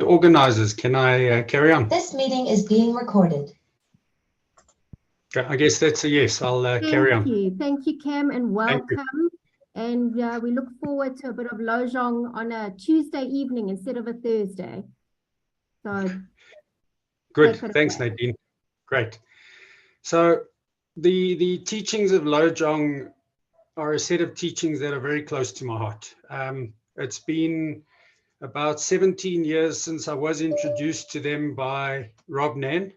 organizers. Can I carry on? This meeting is being recorded. I guess that's a yes. I'll carry on. Thank you, Cam, and welcome. And we look forward to a bit of Lojong on a Tuesday evening instead of a Thursday. So good. Thanks, Nadine. Great. So the teachings of Lojong are a set of teachings that are very close to my heart. It's been about 17 years since I was introduced to them by Rob Nan.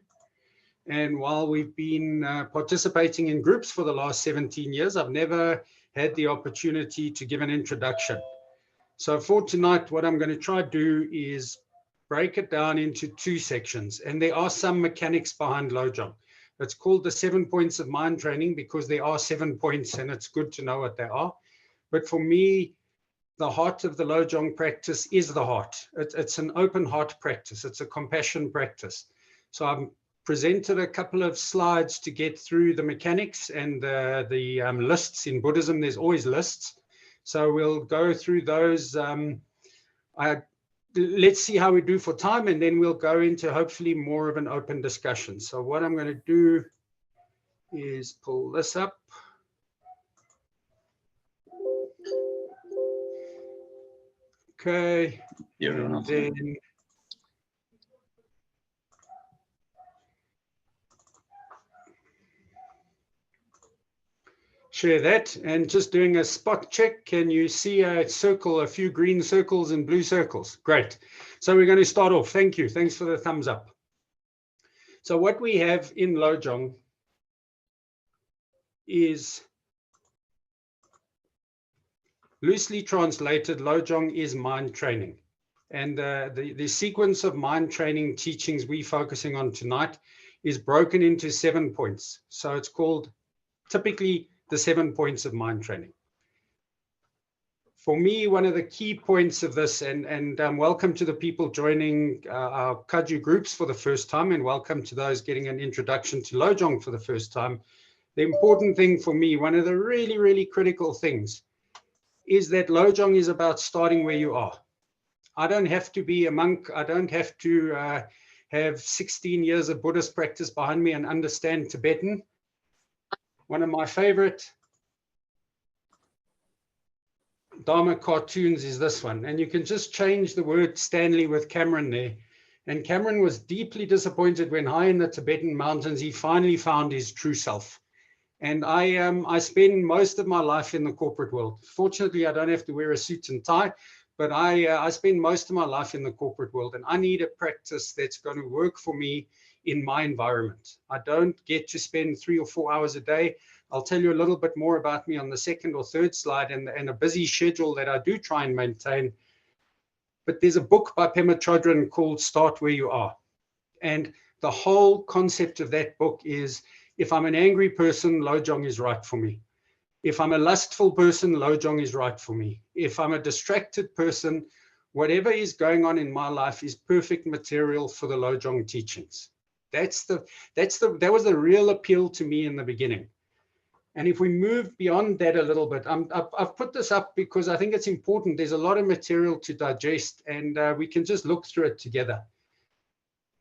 And while we've been participating in groups for the last 17 years, I've never had the opportunity to give an introduction. So for tonight, what I'm going to try to do is break it down into two sections. And there are some mechanics behind Lojong. It's called the 7 points of mind training because there are 7 points and it's good to know what they are. But for me, the heart of the Lojong practice is the heart. It's an open heart practice. It's a compassion practice. So I'm presented a couple of slides to get through the mechanics and the lists. In Buddhism, there's always lists. So we'll go through those. Let's see how we do for time, and then we'll go into hopefully more of an open discussion. So what I'm going to do is pull this up. Okay, and then share that, and just doing a spot check. Can you see a circle, a few green circles and blue circles? Great. So we're going to start off. Thank you. Thanks for the thumbs up. So what we have in Lojong is, loosely translated, Lojong is mind training. And the sequence of mind training teachings we're focusing on tonight is broken into 7 points. So it's called typically the 7 points of mind training. For me, one of the key points of this, and welcome to the people joining our Kaju groups for the first time, and welcome to those getting an introduction to Lojong for the first time. The important thing for me, one of the really, really critical things, is that Lojong is about starting where you are. I don't have to be a monk. I don't have to have 16 years of Buddhist practice behind me and understand Tibetan. One of my favorite Dharma cartoons is this one. And you can just change the word Stanley with Cameron there. And Cameron was deeply disappointed when high in the Tibetan mountains, he finally found his true self. And I spend most of my life in the corporate world. Fortunately, I don't have to wear a suit and tie, but I spend most of my life in the corporate world. And I need a practice that's going to work for me in my environment. I don't get to spend 3 or 4 hours a day. I'll tell you a little bit more about me on the second or third slide and a busy schedule that I do try and maintain. But there's a book by Pema Chodron called Start Where You Are. And the whole concept of that book is, if I'm an angry person, Lojong is right for me. If I'm a lustful person, Lojong is right for me. If I'm a distracted person, whatever is going on in my life is perfect material for the Lojong teachings. That was the real appeal to me in the beginning. And if we move beyond that a little bit, I've put this up because I think it's important. There's a lot of material to digest, and we can just look through it together.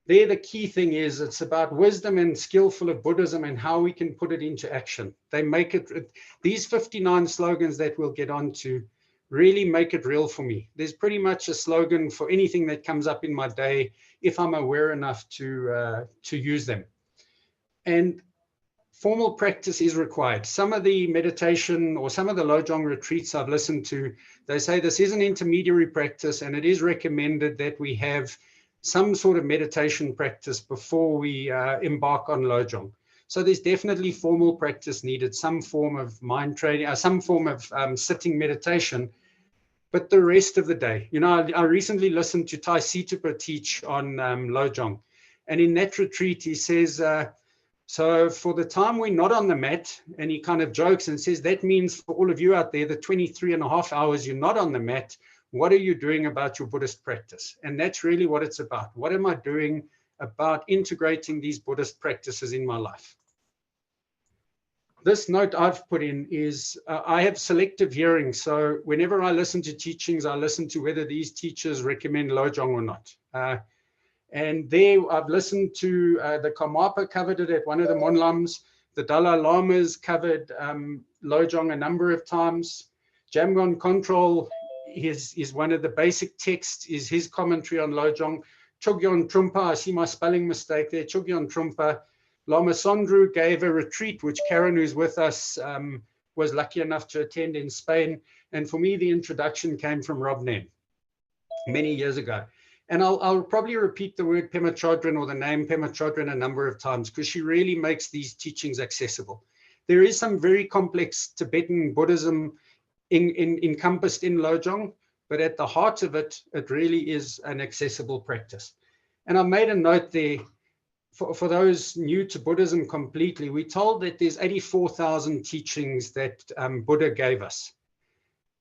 There, the key thing is it's about wisdom and skillful of Buddhism and how we can put it into action. They make it, these 59 slogans that we'll get onto really make it real for me. There's pretty much a slogan for anything that comes up in my day if I'm aware enough to use them. And formal practice is required. Some of the meditation or some of the Lojong retreats I've listened to, they say this is an intermediary practice and it is recommended that we have some sort of meditation practice before we embark on Lojong. So there's definitely formal practice needed, some form of mind training, some form of sitting meditation, but the rest of the day. You know, I recently listened to Tai Situpa teach on Lojong, and in that retreat he says, so for the time we're not on the mat, and he kind of jokes and says, that means for all of you out there, the 23.5 hours you're not on the mat, what are you doing about your Buddhist practice? And that's really what it's about. What am I doing about integrating these Buddhist practices in my life? this note I've put in is I have selective hearing. So whenever I listen to teachings, I listen to whether these teachers recommend Lojong or not. And there I've listened to the Karmapa covered it at one of the Monlams. The Dalai Lama's covered Lojong a number of times. Jamgon Control is one of the basic texts, is his commentary on Lojong. Chogyon Trungpa, I see my spelling mistake there, Chogyon Trungpa. Lama Sondru gave a retreat, which Karen, who's with us, was lucky enough to attend in Spain. And for me, the introduction came from Rob Nen many years ago. And I'll probably repeat the word Pema Chodron or the name Pema Chodron a number of times because she really makes these teachings accessible. There is some very complex Tibetan Buddhism encompassed in Lojong, but at the heart of it, it really is an accessible practice. And I made a note there for those new to Buddhism completely. We're told that there's 84,000 teachings that Buddha gave us.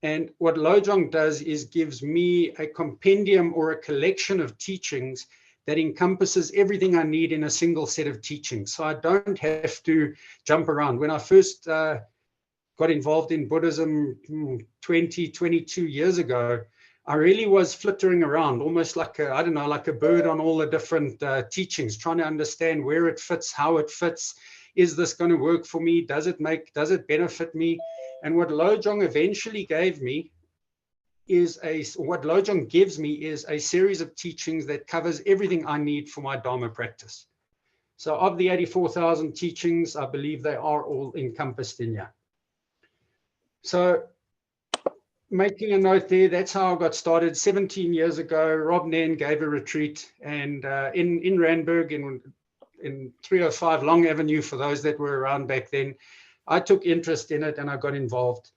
And what Lojong does is gives me a compendium or a collection of teachings that encompasses everything I need in a single set of teachings. So I don't have to jump around. When I first got involved in Buddhism 22 years ago, I really was flittering around, almost like like a bird on all the different teachings, trying to understand where it fits, how it fits. Is this going to work for me? Does it benefit me? And what Lojong eventually gave me what Lojong gives me is a series of teachings that covers everything I need for my Dharma practice. So of the 84,000 teachings, I believe they are all encompassed in here. So making a note there, that's how I got started 17 years ago. Rob Nen gave a retreat, and in Randburg in 305 Long Avenue, for those that were around back then, I took interest in it and I got involved.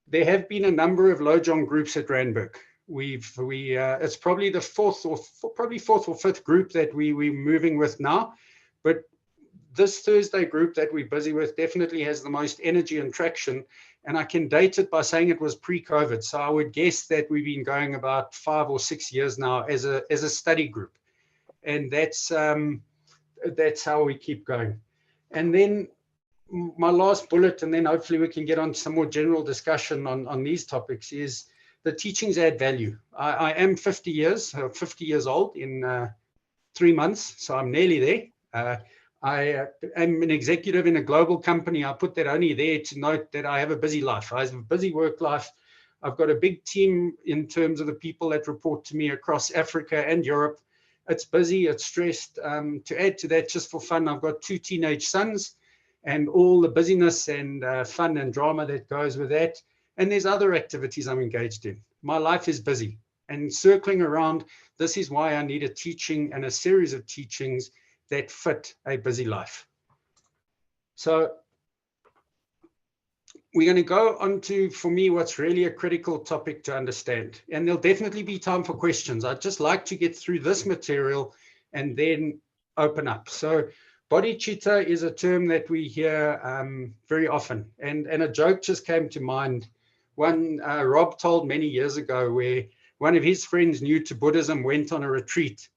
There have been a number of Lojong groups at Randburg. It's probably the fourth or fifth group that we're moving with now, but this Thursday group that we're busy with definitely has the most energy and traction, and I can date it by saying it was pre-COVID. So I would guess that we've been going about 5 or 6 years now as a study group, and that's how we keep going. And then my last bullet, and then hopefully we can get on to some more general discussion on these topics, is the teachings add value. I am 50 years old in 3 months, so I'm nearly there. I am an executive in a global company. I put that only there to note that I have a busy life. I have a busy work life. I've got a big team in terms of the people that report to me across Africa and Europe. It's busy, it's stressed. To add to that, just for fun, I've got 2 teenage sons, and all the busyness and fun and drama that goes with that. And there's other activities I'm engaged in. My life is busy, and circling around, this is why I need a teaching and a series of teachings that fit a busy life. So we're going to go on to, for me, what's really a critical topic to understand. And there'll definitely be time for questions. I'd just like to get through this material and then open up. So bodhicitta is a term that we hear very often. And a joke just came to mind. One Rob told many years ago, where one of his friends new to Buddhism went on a retreat.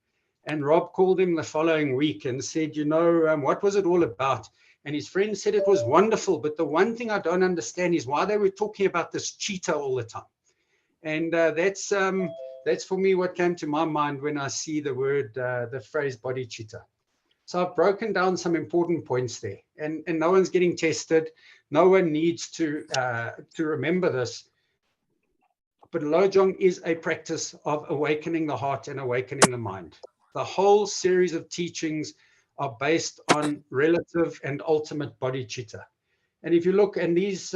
And Rob called him the following week and said, what was it all about? And his friend said it was wonderful, but the one thing I don't understand is why they were talking about this cheetah all the time. And that's for me what came to my mind when I see the phrase bodhicitta. So I've broken down some important points there, and no one's getting tested. No one needs to remember this. But Lojong is a practice of awakening the heart and awakening the mind. The whole series of teachings are based on relative and ultimate bodhicitta. And if you look, and these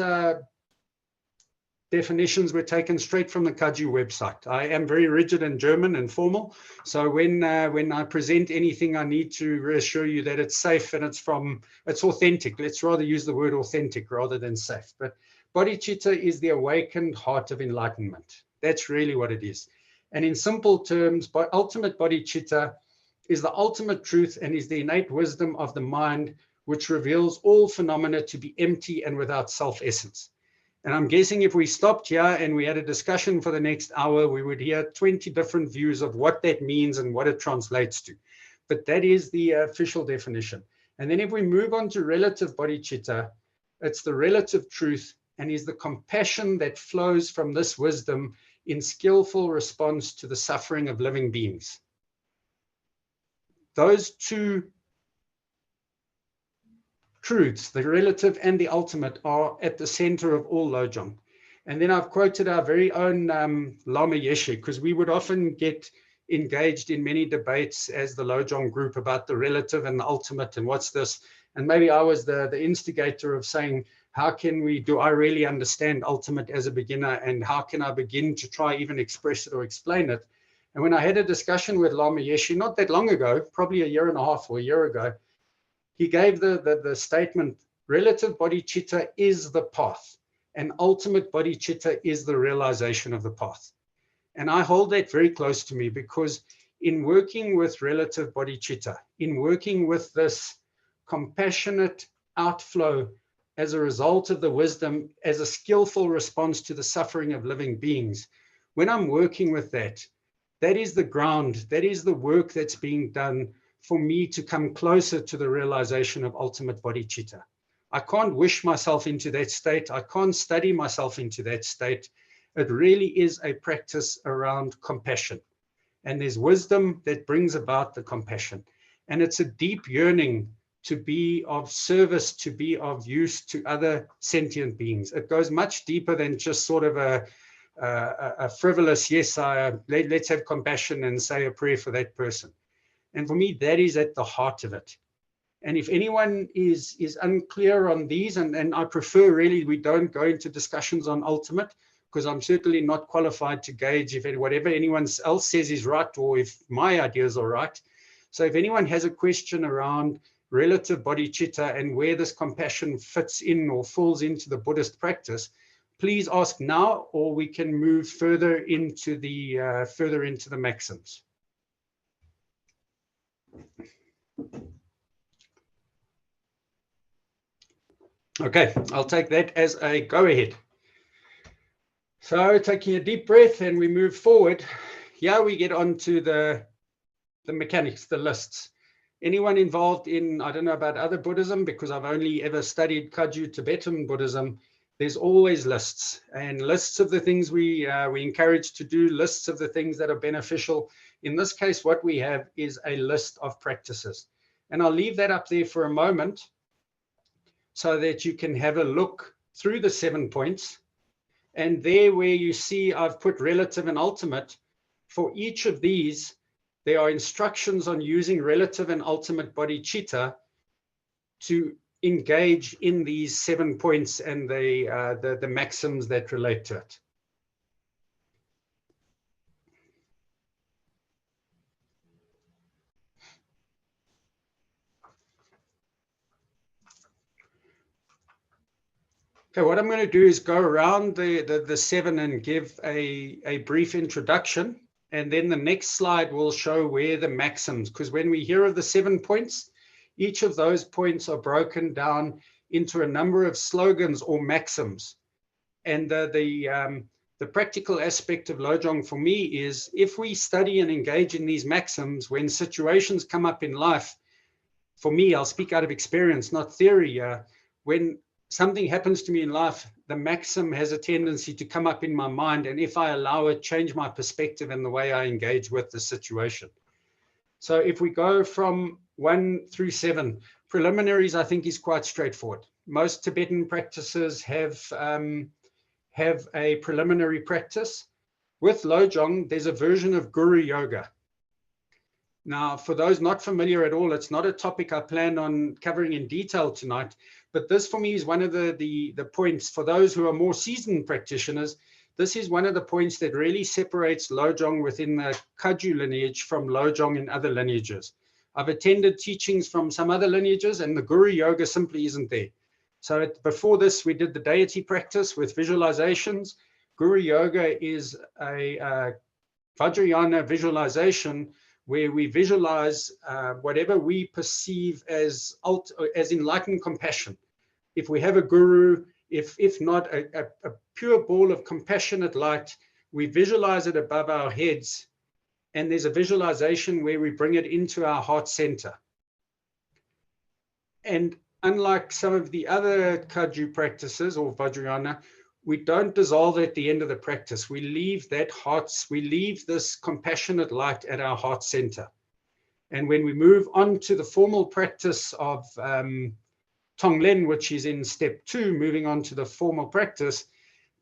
definitions were taken straight from the Kaju website. I am very rigid and German and formal. So when I present anything, I need to reassure you that it's safe and it's authentic. Let's rather use the word authentic rather than safe. But bodhicitta is the awakened heart of enlightenment. That's really what it is. And in simple terms, ultimate bodhicitta is the ultimate truth and is the innate wisdom of the mind, which reveals all phenomena to be empty and without self-essence. And I'm guessing if we stopped here and we had a discussion for the next hour, we would hear 20 different views of what that means and what it translates to. But that is the official definition. And then if we move on to relative bodhicitta, it's the relative truth and is the compassion that flows from this wisdom in skillful response to the suffering of living beings. Those two truths, the relative and the ultimate, are at the center of all Lojong. And then I've quoted our very own Lama Yeshe, because we would often get engaged in many debates as the Lojong group about the relative and the ultimate and what's this. And maybe I was the instigator of saying, do I really understand ultimate as a beginner, and how can I begin to try even express it or explain it? And when I had a discussion with Lama Yeshe not that long ago, probably a year and a half or a year ago, he gave the statement, relative bodhicitta is the path, and ultimate bodhicitta is the realization of the path. And I hold that very close to me, because in working with relative bodhicitta, in working with this compassionate outflow as a result of the wisdom, as a skillful response to the suffering of living beings, when I'm working with that, that is the ground, that is the work that's being done for me to come closer to the realization of ultimate bodhicitta. I can't wish myself into that state. I can't study myself into that state. It really is a practice around compassion. And there's wisdom that brings about the compassion. And it's a deep yearning to be of service, to be of use to other sentient beings. It goes much deeper than just sort of a frivolous, yes, let's have compassion and say a prayer for that person. And for me, that is at the heart of it. And if anyone is unclear on these, and I prefer really we don't go into discussions on ultimate, because I'm certainly not qualified to gauge if whatever anyone else says is right or if my ideas are right. So if anyone has a question around relative bodhicitta and where this compassion fits in or falls into the Buddhist practice, please ask now, or we can move further into the maxims. Okay, I'll take that as a go-ahead. So taking a deep breath and we move forward. Here we get on to the mechanics, the lists. Anyone involved in, I don't know about other Buddhism, because I've only ever studied Kagyu Tibetan Buddhism, there's always lists, and lists of the things we encourage to do, lists of the things that are beneficial. In this case, what we have is a list of practices. And I'll leave that up there for a moment so that you can have a look through the 7 points. And there where you see I've put relative and ultimate, for each of these, there are instructions on using relative and ultimate bodhicitta to engage in these 7 points and the maxims that relate to it. Okay, what I'm going to do is go around the 7 and give a brief introduction. And then the next slide will show where the maxims, because when we hear of the 7 points, each of those points are broken down into a number of slogans or maxims. And the practical aspect of Lojong for me is, if we study and engage in these maxims, when situations come up in life, for me, I'll speak out of experience, not theory, when something happens to me in life, the maxim has a tendency to come up in my mind, and if I allow it, change my perspective and the way I engage with the situation. So if we go from 1 through 7, preliminaries, I think, is quite straightforward. Most Tibetan practices have a preliminary practice. With Lojong, there's a version of Guru Yoga. Now, for those not familiar at all, it's not a topic I plan on covering in detail tonight, but this for me is one of the points. For those who are more seasoned practitioners, this is one of the points that really separates Lojong within the Kagyu lineage from Lojong in other lineages. I've attended teachings from some other lineages, and the Guru Yoga simply isn't there. So before this, we did the deity practice with visualizations. Guru Yoga is a Vajrayana visualization where we visualize whatever we perceive as enlightened compassion. If we have a guru, if not a pure ball of compassionate light, we visualize it above our heads, and there's a visualization where we bring it into our heart center. And unlike some of the other Kaju practices or Vajrayana, we don't dissolve at the end of the practice. We leave this compassionate light at our heart center. And when we move on to the formal practice of Tonglen, which is in step 2, moving on to the formal practice,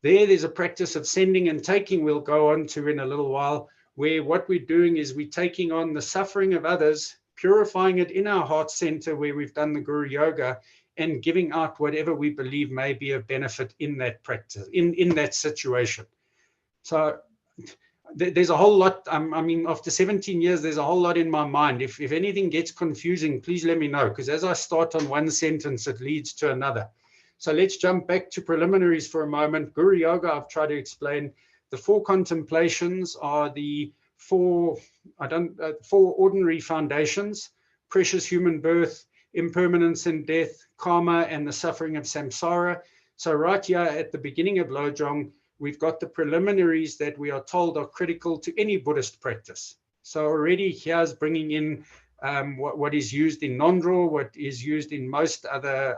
there's a practice of sending and taking we'll go on to in a little while, where what we're doing is we're taking on the suffering of others, purifying it in our heart center where we've done the Guru Yoga, and giving out whatever we believe may be of benefit in that practice, in that situation. So there's a whole lot. I mean, after 17 years, there's a whole lot in my mind. If anything gets confusing, please let me know, because as I start on one sentence, it leads to another. So let's jump back to preliminaries for a moment. Guru Yoga, I've tried to explain. The 4 contemplations are the four ordinary foundations: precious human birth, impermanence and death, karma, and the suffering of samsara. So right here at the beginning of Lojong, we've got the preliminaries that we are told are critical to any Buddhist practice. So already here's bringing in what is used in Nondro, what is used in most other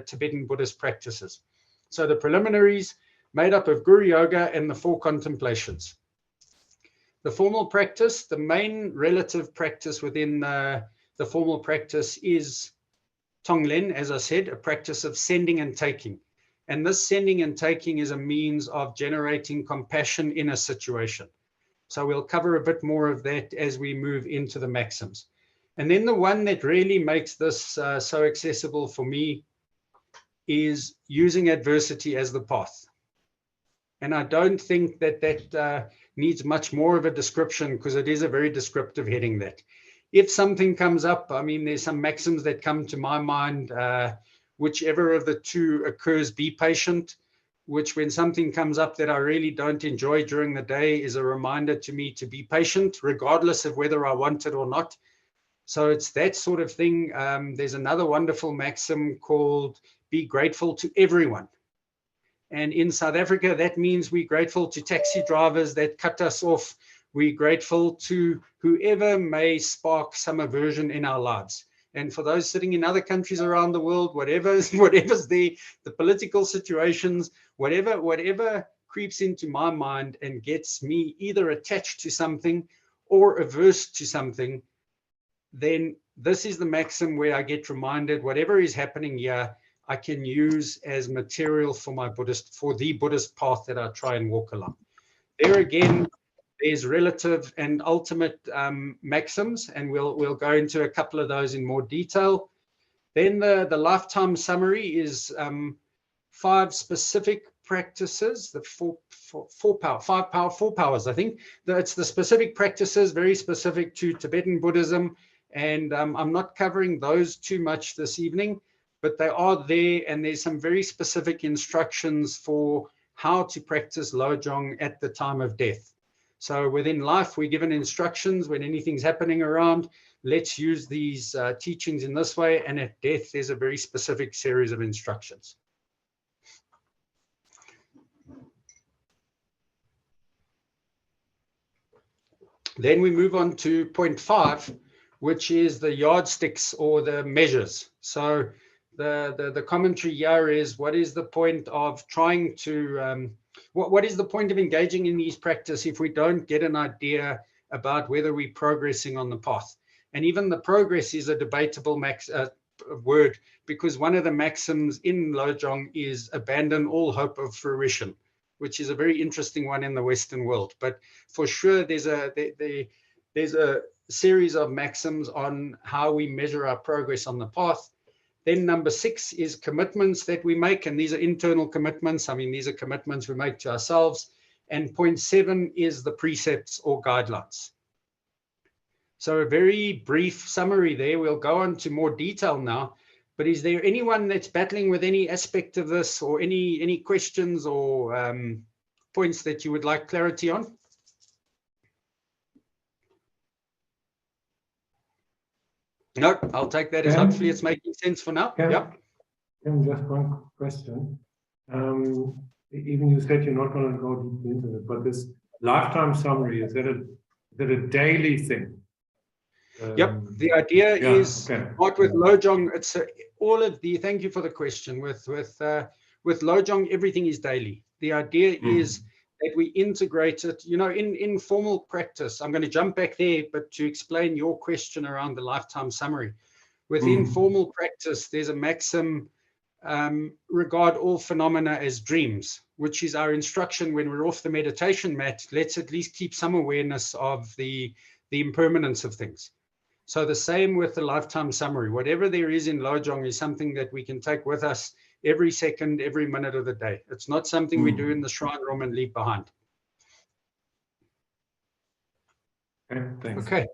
Tibetan Buddhist practices. So the preliminaries made up of Guru Yoga and the 4 contemplations. The formal practice, the main relative practice within the formal practice is Tonglen, as I said, a practice of sending and taking. And this sending and taking is a means of generating compassion in a situation. So we'll cover a bit more of that as we move into the maxims. And then the one that really makes this so accessible for me is using adversity as the path. And I don't think that needs much more of a description, because it is a very descriptive heading that. If something comes up, I mean, there's some maxims that come to my mind. Whichever of the 2 occurs, be patient, which when something comes up that I really don't enjoy during the day is a reminder to me to be patient, regardless of whether I want it or not. So it's that sort of thing. There's another wonderful maxim called be grateful to everyone. And in South Africa, that means we're grateful to taxi drivers that cut us off. We're grateful to whoever may spark some aversion in our lives. And for those sitting in other countries around the world, whatever's there, the political situations, whatever creeps into my mind and gets me either attached to something or averse to something, then this is the maxim where I get reminded whatever is happening here, I can use as material for the Buddhist path that I try and walk along. There again, there's relative and ultimate maxims, and we'll go into a couple of those in more detail. Then the lifetime summary is 5 specific practices, the four powers, I think. It's the specific practices, very specific to Tibetan Buddhism, and I'm not covering those too much this evening, but they are there, and there's some very specific instructions for how to practice Lojong at the time of death. So within life, we're given instructions when anything's happening around. Let's use these teachings in this way. And at death, there's a very specific series of instructions. Then we move on to point 5, which is the yardsticks or the measures. So the commentary here is, what is the point of trying to what is the point of engaging in these practices if we don't get an idea about whether we're progressing on the path? And even the progress is a debatable word, because one of the maxims in Lojong is abandon all hope of fruition, which is a very interesting one in the Western world. But for sure, there's a series of maxims on how we measure our progress on the path. Then number 6 is commitments that we make, and these are internal commitments. I mean, these are commitments we make to ourselves. And point 7 is the precepts or guidelines. So a very brief summary there. We'll go on to more detail now. But is there anyone that's battling with any aspect of this, or any questions or points that you would like clarity on? No, I'll take that as hopefully it's making sense for now. Yeah. Just one question. Even you said you're not going to go deep into it, but this lifetime summary, is that a daily thing? Yep, the idea yeah, is okay. what with Lojong, it's all of the, thank you for the question, with Lojong, everything is daily. The idea is that we integrate it, you know, in formal practice. I'm going to jump back there, but to explain your question around the lifetime summary. Within formal practice, there's a maxim, regard all phenomena as dreams, which is our instruction when we're off the meditation mat. Let's at least keep some awareness of the impermanence of things. So the same with the lifetime summary. Whatever there is in Lojong is something that we can take with us every second, every minute of the day. It's not something we do in the shrine room and leave behind. Okay, thanks. Okay,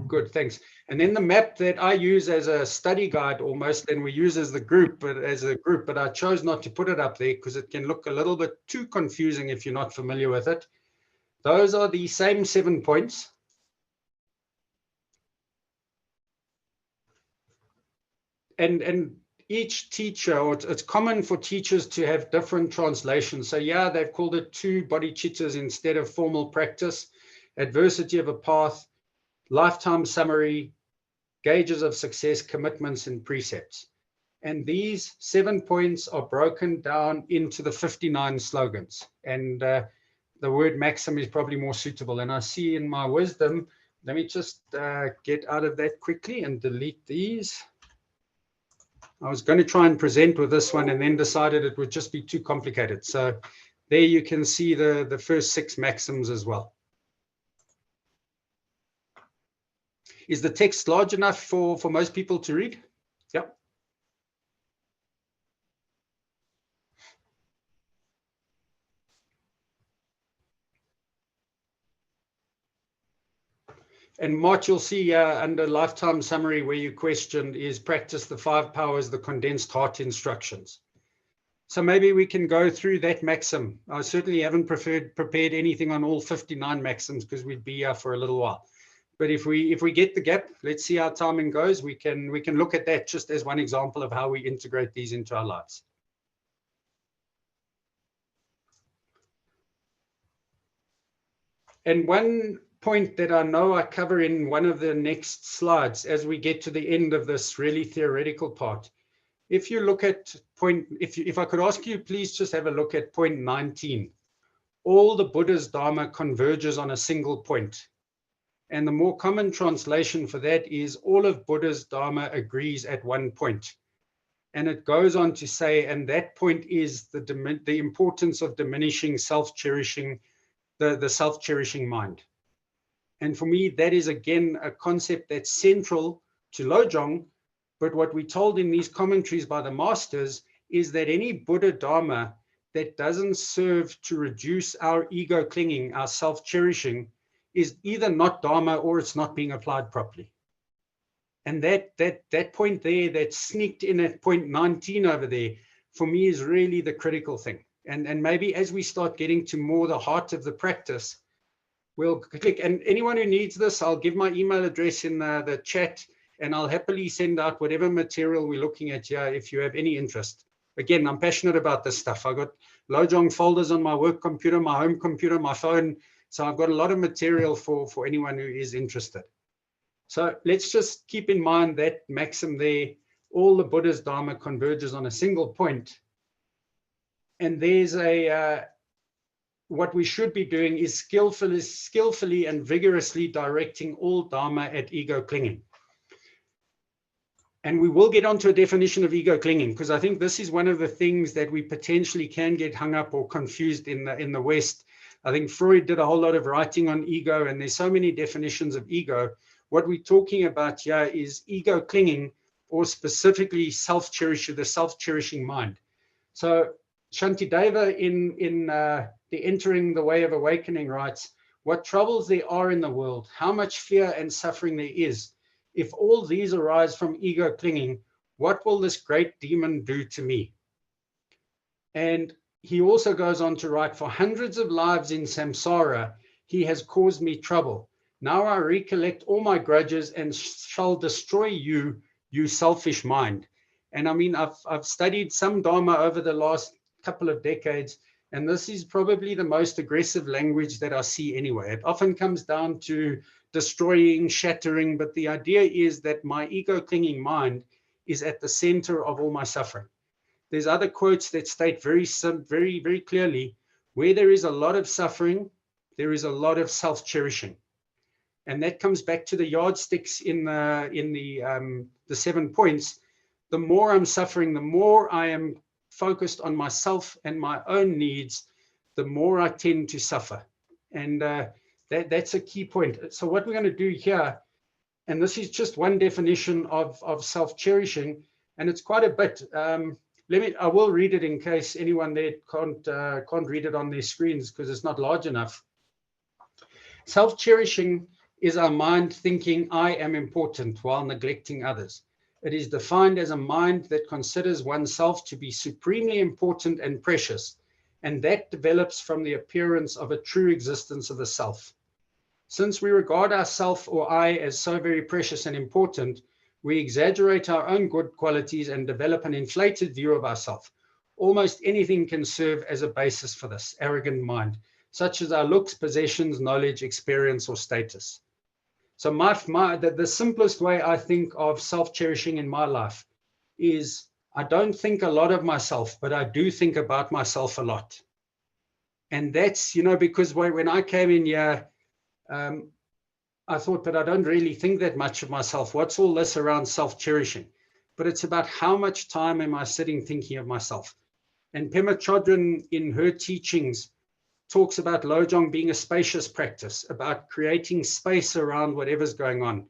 good, thanks. And then the map that I use as a study guide almost, and we use as a group, but I chose not to put it up there because it can look a little bit too confusing if you're not familiar with it. Those are the same 7 points. And each teacher, or it's common for teachers to have different translations. So yeah, they've called it 2 bodhicittas instead of formal practice, adversity of a path, lifetime summary, gauges of success, commitments, and precepts. And these 7 points are broken down into the 59 slogans. And the word maxim is probably more suitable. And I see in my wisdom, let me just get out of that quickly and delete these. I was going to try and present with this one and then decided it would just be too complicated. So there you can see the first 6 maxims as well. Is the text large enough for most people to read? Yep. And March, you'll see under lifetime summary where you questioned is practice the 5 powers, the condensed heart instructions. So maybe we can go through that maxim. I certainly haven't prepared anything on all 59 maxims because we'd be here for a little while. But if we get the gap, let's see how timing goes. We can look at that just as one example of how we integrate these into our lives. And one point that I know I cover in one of the next slides as we get to the end of this really theoretical part. If you look at if I could ask you, please just have a look at point 19. All the Buddha's Dharma converges on a single point. And the more common translation for that is all of Buddha's Dharma agrees at one point. And it goes on to say, and that point is the importance of diminishing self-cherishing, the self-cherishing mind. And for me, that is again a concept that's central to Lojong. But what we're told in these commentaries by the masters is that any Buddha Dharma that doesn't serve to reduce our ego clinging, our self-cherishing, is either not Dharma or it's not being applied properly. And that point there, that sneaked in at point 19 over there, for me is really the critical thing. And maybe as we start getting to more the heart of the practice, we'll click. And anyone who needs this, I'll give my email address in the chat, and I'll happily send out whatever material we're looking at here if you have any interest. Again, I'm passionate about this stuff. I've got Lojong folders on my work computer, my home computer, my phone. So I've got a lot of material for anyone who is interested. So let's just keep in mind that maxim there, all the Buddha's Dharma converges on a single point. And there's what we should be doing is skillfully and vigorously directing all Dharma at ego clinging. And we will get onto a definition of ego clinging, because I think this is one of the things that we potentially can get hung up or confused in the West. I think Freud did a whole lot of writing on ego, and there's so many definitions of ego. What we're talking about here is ego clinging, or specifically self-cherishing, the self-cherishing mind. So Shantideva in the Entering the Way of Awakening writes, what troubles there are in the world, how much fear and suffering there is. If all these arise from ego clinging, what will this great demon do to me? And he also goes on to write, for hundreds of lives in samsara, he has caused me trouble. Now I recollect all my grudges and shall destroy you, you selfish mind. And I mean, I've studied some Dharma over the last couple of decades, And this is probably the most aggressive language that I see anyway. It often comes down to destroying, shattering, but the idea is that my ego-clinging mind is at the center of all my suffering. There's other quotes that state very, very clearly, where there is a lot of suffering, there is a lot of self-cherishing. And that comes back to the yardsticks in the 7 points. The more I'm suffering, the more I am focused on myself and my own needs, the more I tend to suffer. And that's a key point. So what we're going to do here, and this is just one definition of self-cherishing, and it's quite a bit. I will read it in case anyone there can't read it on their screens because it's not large enough. Self-cherishing is our mind thinking I am important while neglecting others. It is defined as a mind that considers oneself to be supremely important and precious, and that develops from the appearance of a true existence of the self. Since we regard ourself or I as so very precious and important, we exaggerate our own good qualities and develop an inflated view of ourselves. Almost anything can serve as a basis for this arrogant mind, such as our looks, possessions, knowledge, experience, or status. So the simplest way I think of self-cherishing in my life is I don't think a lot of myself, but I do think about myself a lot. And that's, because when I came in here, I thought, but I don't really think that much of myself. What's all this around self-cherishing? But it's about how much time am I sitting thinking of myself? And Pema Chodron, in her teachings, talks about Lojong being a spacious practice, about creating space around whatever's going on.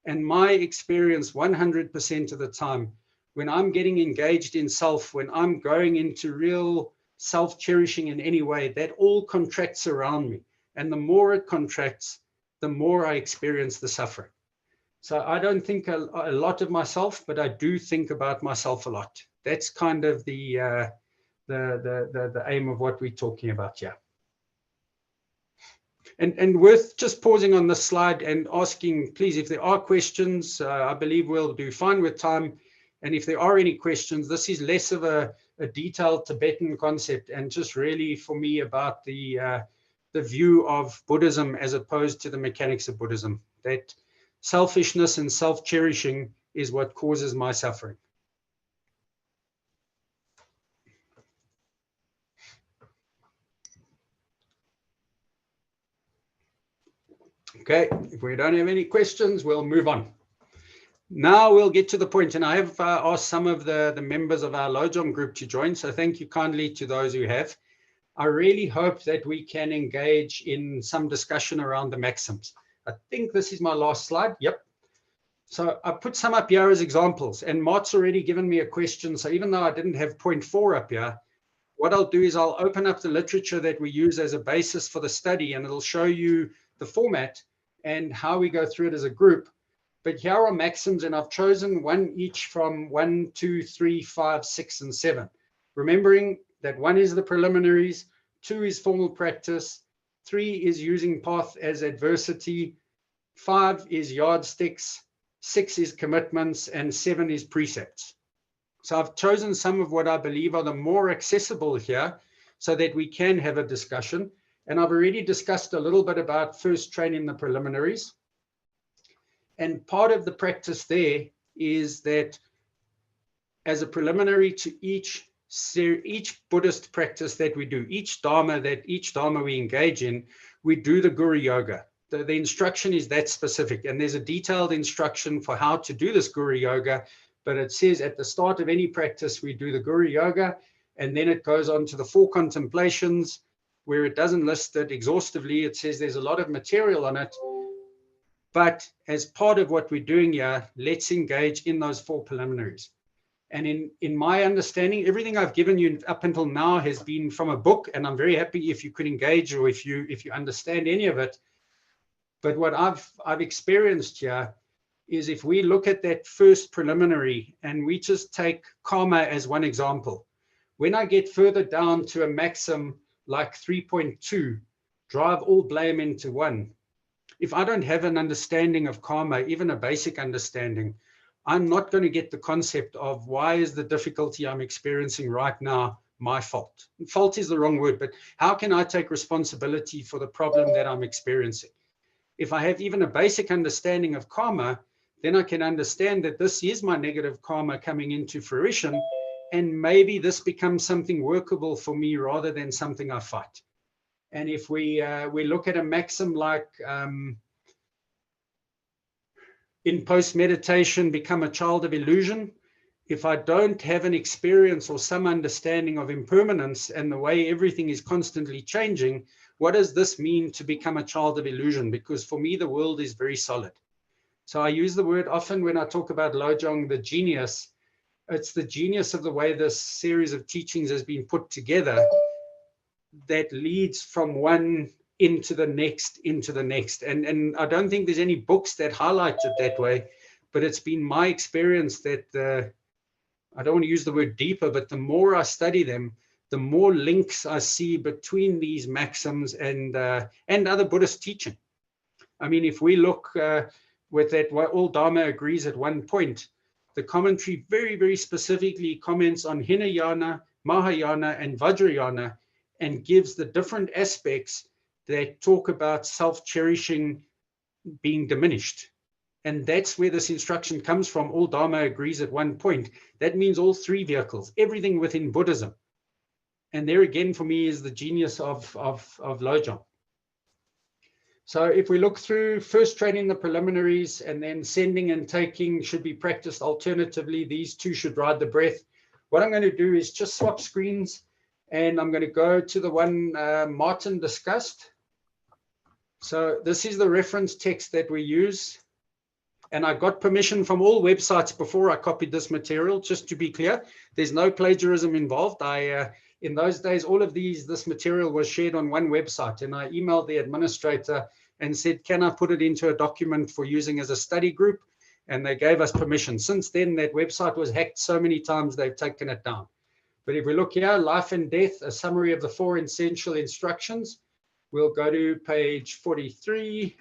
And my experience 100% of the time, when I'm getting engaged in self, when I'm going into real self-cherishing in any way, that all contracts around me. And the more it contracts, the more I experience the suffering. So I don't think a lot of myself, but I do think about myself a lot. That's kind of the aim of what we're talking about here. And worth just pausing on this slide and asking, please, if there are questions, I believe we'll do fine with time. And if there are any questions, this is less of a detailed Tibetan concept and just really for me about the view of Buddhism as opposed to the mechanics of Buddhism, that selfishness and self-cherishing is what causes my suffering. Okay, if we don't have any questions, we'll move on. Now we'll get to the point, and I have asked some of the members of our Lojong group to join, so thank you kindly to those who have. I really hope that we can engage in some discussion around the maxims. I think this is my last slide. Yep. So I put some up here as examples, and Mart's already given me a question, so even though I didn't have point 4 up here, what I'll do is I'll open up the literature that we use as a basis for the study, and it'll show you the format and how we go through it as a group. But here are maxims, and I've chosen one each from 1, 2, 3, 5, 6, and 7. Remembering that 1 is the preliminaries, 2 is formal practice, 3 is using path as adversity, 5 is yardsticks, 6 is commitments, and 7 is precepts. So I've chosen some of what I believe are the more accessible here so that we can have a discussion. And I've already discussed a little bit about first training the preliminaries. And part of the practice there is that as a preliminary to each Buddhist practice that we do, each Dharma we engage in, we do the Guru Yoga. The instruction is that specific, and there's a detailed instruction for how to do this Guru Yoga, but it says at the start of any practice, we do the Guru Yoga, and then it goes on to the 4 contemplations, where it doesn't list it exhaustively. It says there's a lot of material on it, but as part of what we're doing here, let's engage in those 4 preliminaries. And in my understanding, everything I've given you up until now has been from a book, and I'm very happy if you could engage or if you understand any of it. But what I've experienced here is if we look at that first preliminary and we just take karma as one example, when I get further down to a maxim like 3.2, drive all blame into one. If I don't have an understanding of karma, even a basic understanding, I'm not going to get the concept of why is the difficulty I'm experiencing right now my fault. Fault is the wrong word, but how can I take responsibility for the problem that I'm experiencing? If I have even a basic understanding of karma, then I can understand that this is my negative karma coming into fruition, and maybe this becomes something workable for me rather than something I fight. And if we look at a maxim like in post-meditation, become a child of illusion. If I don't have an experience or some understanding of impermanence and the way everything is constantly changing, what does this mean to become a child of illusion? Because for me, the world is very solid. So I use the word often when I talk about Lojong, the genius. It's the genius of the way this series of teachings has been put together that leads from one into the next, into the next. And I don't think there's any books that highlight it that way, but it's been my experience that I don't want to use the word deeper, but the more I study them, the more links I see between these maxims and other Buddhist teaching. I mean, if we look with that, all Dharma agrees at one point, the commentary very, very specifically comments on Hinayana, Mahayana, and Vajrayana, and gives the different aspects that talk about self-cherishing being diminished. And that's where this instruction comes from. All Dharma agrees at one point. That means all three vehicles, everything within Buddhism. And there again, for me, is the genius of Lojong. So if we look through, first training the preliminaries, and then sending and taking should be practiced alternatively. These two should ride the breath. What I'm going to do is just swap screens, and I'm going to go to the one Martin discussed. So this is the reference text that we use. And I got permission from all websites before I copied this material, just to be clear. There's no plagiarism involved. In those days, all of this material was shared on one website, and I emailed the administrator and said, can I put it into a document for using as a study group? And they gave us permission. Since then, that website was hacked so many times, they've taken it down. But if we look here, life and death, a summary of the 4 essential instructions. We'll go to page 43.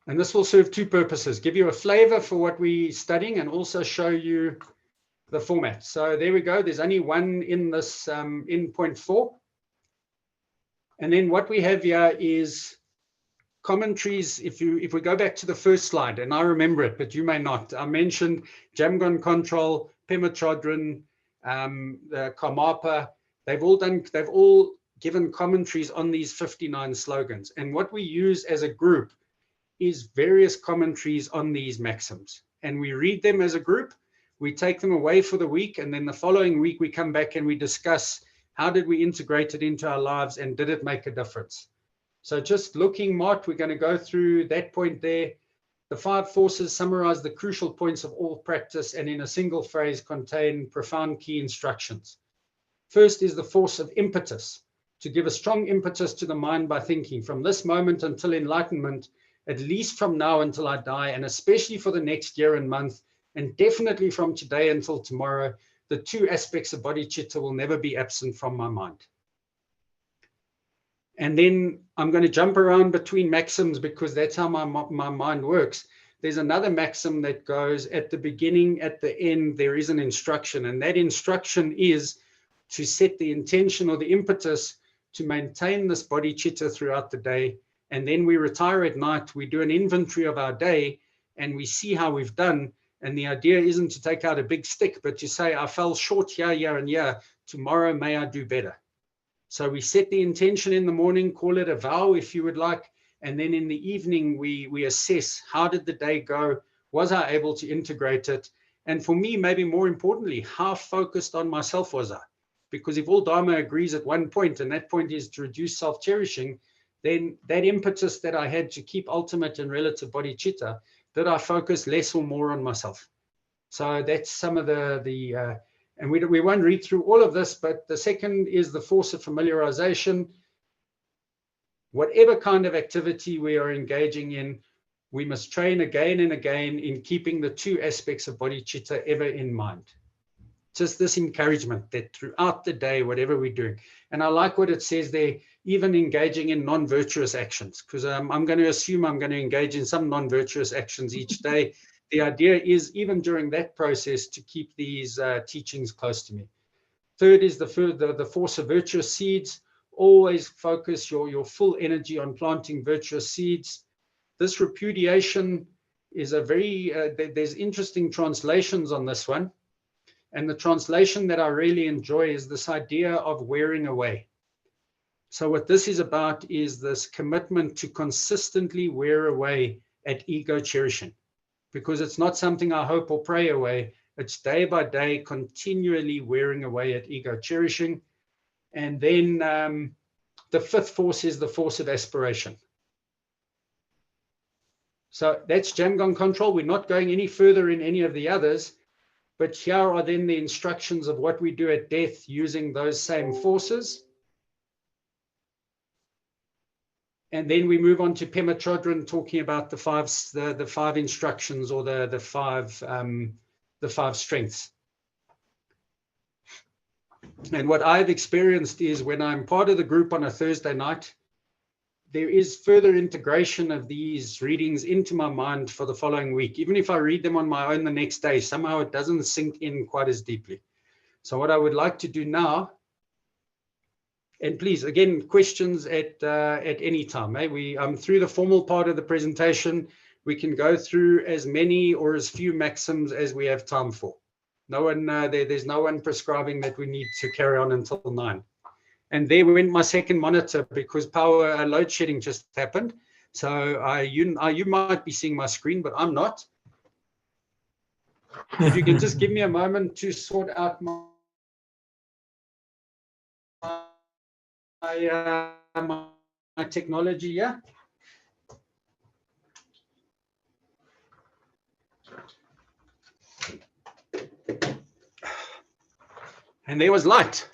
And this will serve two purposes, give you a flavor for what we're studying and also show you the format. So there we go. There's only one in this in point 4. And then what we have here is commentaries. If we go back to the first slide, and I remember it, but you may not. I mentioned Jamgon Control, Pema Chodron, the Karmapa. They've all given commentaries on these 59 slogans. And what we use as a group is various commentaries on these maxims. And we read them as a group, we take them away for the week, and then the following week we come back and we discuss how did we integrate it into our lives and did it make a difference. So just looking, Mart, we're going to go through that point there. The 5 forces summarize the crucial points of all practice and in a single phrase contain profound key instructions. First is the force of impetus, to give a strong impetus to the mind by thinking from this moment until enlightenment, at least from now until I die, and especially for the next year and month, and definitely from today until tomorrow, the 2 aspects of bodhicitta will never be absent from my mind. And then I'm going to jump around between maxims because that's how my mind works. There's another maxim that goes at the beginning, at the end, there is an instruction, and that instruction is to set the intention or the impetus to maintain this bodhicitta throughout the day. And then we retire at night, we do an inventory of our day, and we see how we've done. And the idea isn't to take out a big stick, but to say, I fell short here, here, and here. Tomorrow, may I do better. So we set the intention in the morning, call it a vow if you would like. And then in the evening, we assess, how did the day go? Was I able to integrate it? And for me, maybe more importantly, how focused on myself was I? Because if all Dharma agrees at one point, and that point is to reduce self-cherishing, then that impetus that I had to keep ultimate and relative bodhicitta, did I focus less or more on myself? So that's some of and we won't read through all of this, but the second is the force of familiarization. Whatever kind of activity we are engaging in, we must train again and again in keeping the 2 aspects of bodhicitta ever in mind. just this encouragement that throughout the day, whatever we're doing, and I like what it says there, even engaging in non-virtuous actions, because I'm going to assume I'm going to engage in some non-virtuous actions each day. The idea is, even during that process, to keep these teachings close to me. Third is the force of virtuous seeds. Always focus your full energy on planting virtuous seeds. This repudiation is a very, there's interesting translations on this one. And the translation that I really enjoy is this idea of wearing away. So what this is about is this commitment to consistently wear away at ego cherishing, because it's not something I hope or pray away. It's day by day, continually wearing away at ego cherishing. And then the fifth force is the force of aspiration. So that's Jamgon control. We're not going any further in any of the others, but here are then the instructions of what we do at death using those same forces. And then we move on to Pema Chodron, talking about the five instructions, or the five strengths. And what I've experienced is, when I'm part of the group on a Thursday night, there is further integration of these readings into my mind for the following week. Even if I read them on my own the next day, somehow it doesn't sink in quite as deeply. So what I would like to do now, and please, again, questions at any time. I'm through the formal part of the presentation. We can go through as many or as few maxims as we have time for. No one, there's no one prescribing that we need to carry on until 9. And there went my second monitor, because power load shedding just happened. So you might be seeing my screen, but I'm not. If you can just give me a moment to sort out my technology, yeah. And there was light.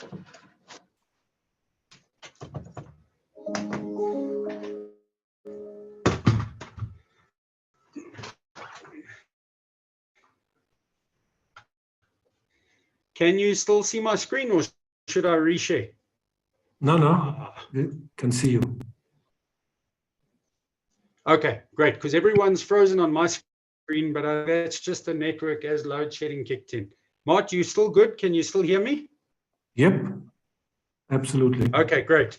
Can you still see my screen, or should I reshare? No, I can see you. Okay, great, because everyone's frozen on my screen, but that's just the network as load shedding kicked in. Mart, you still good? Can you still hear me? Yep, absolutely. Okay, great.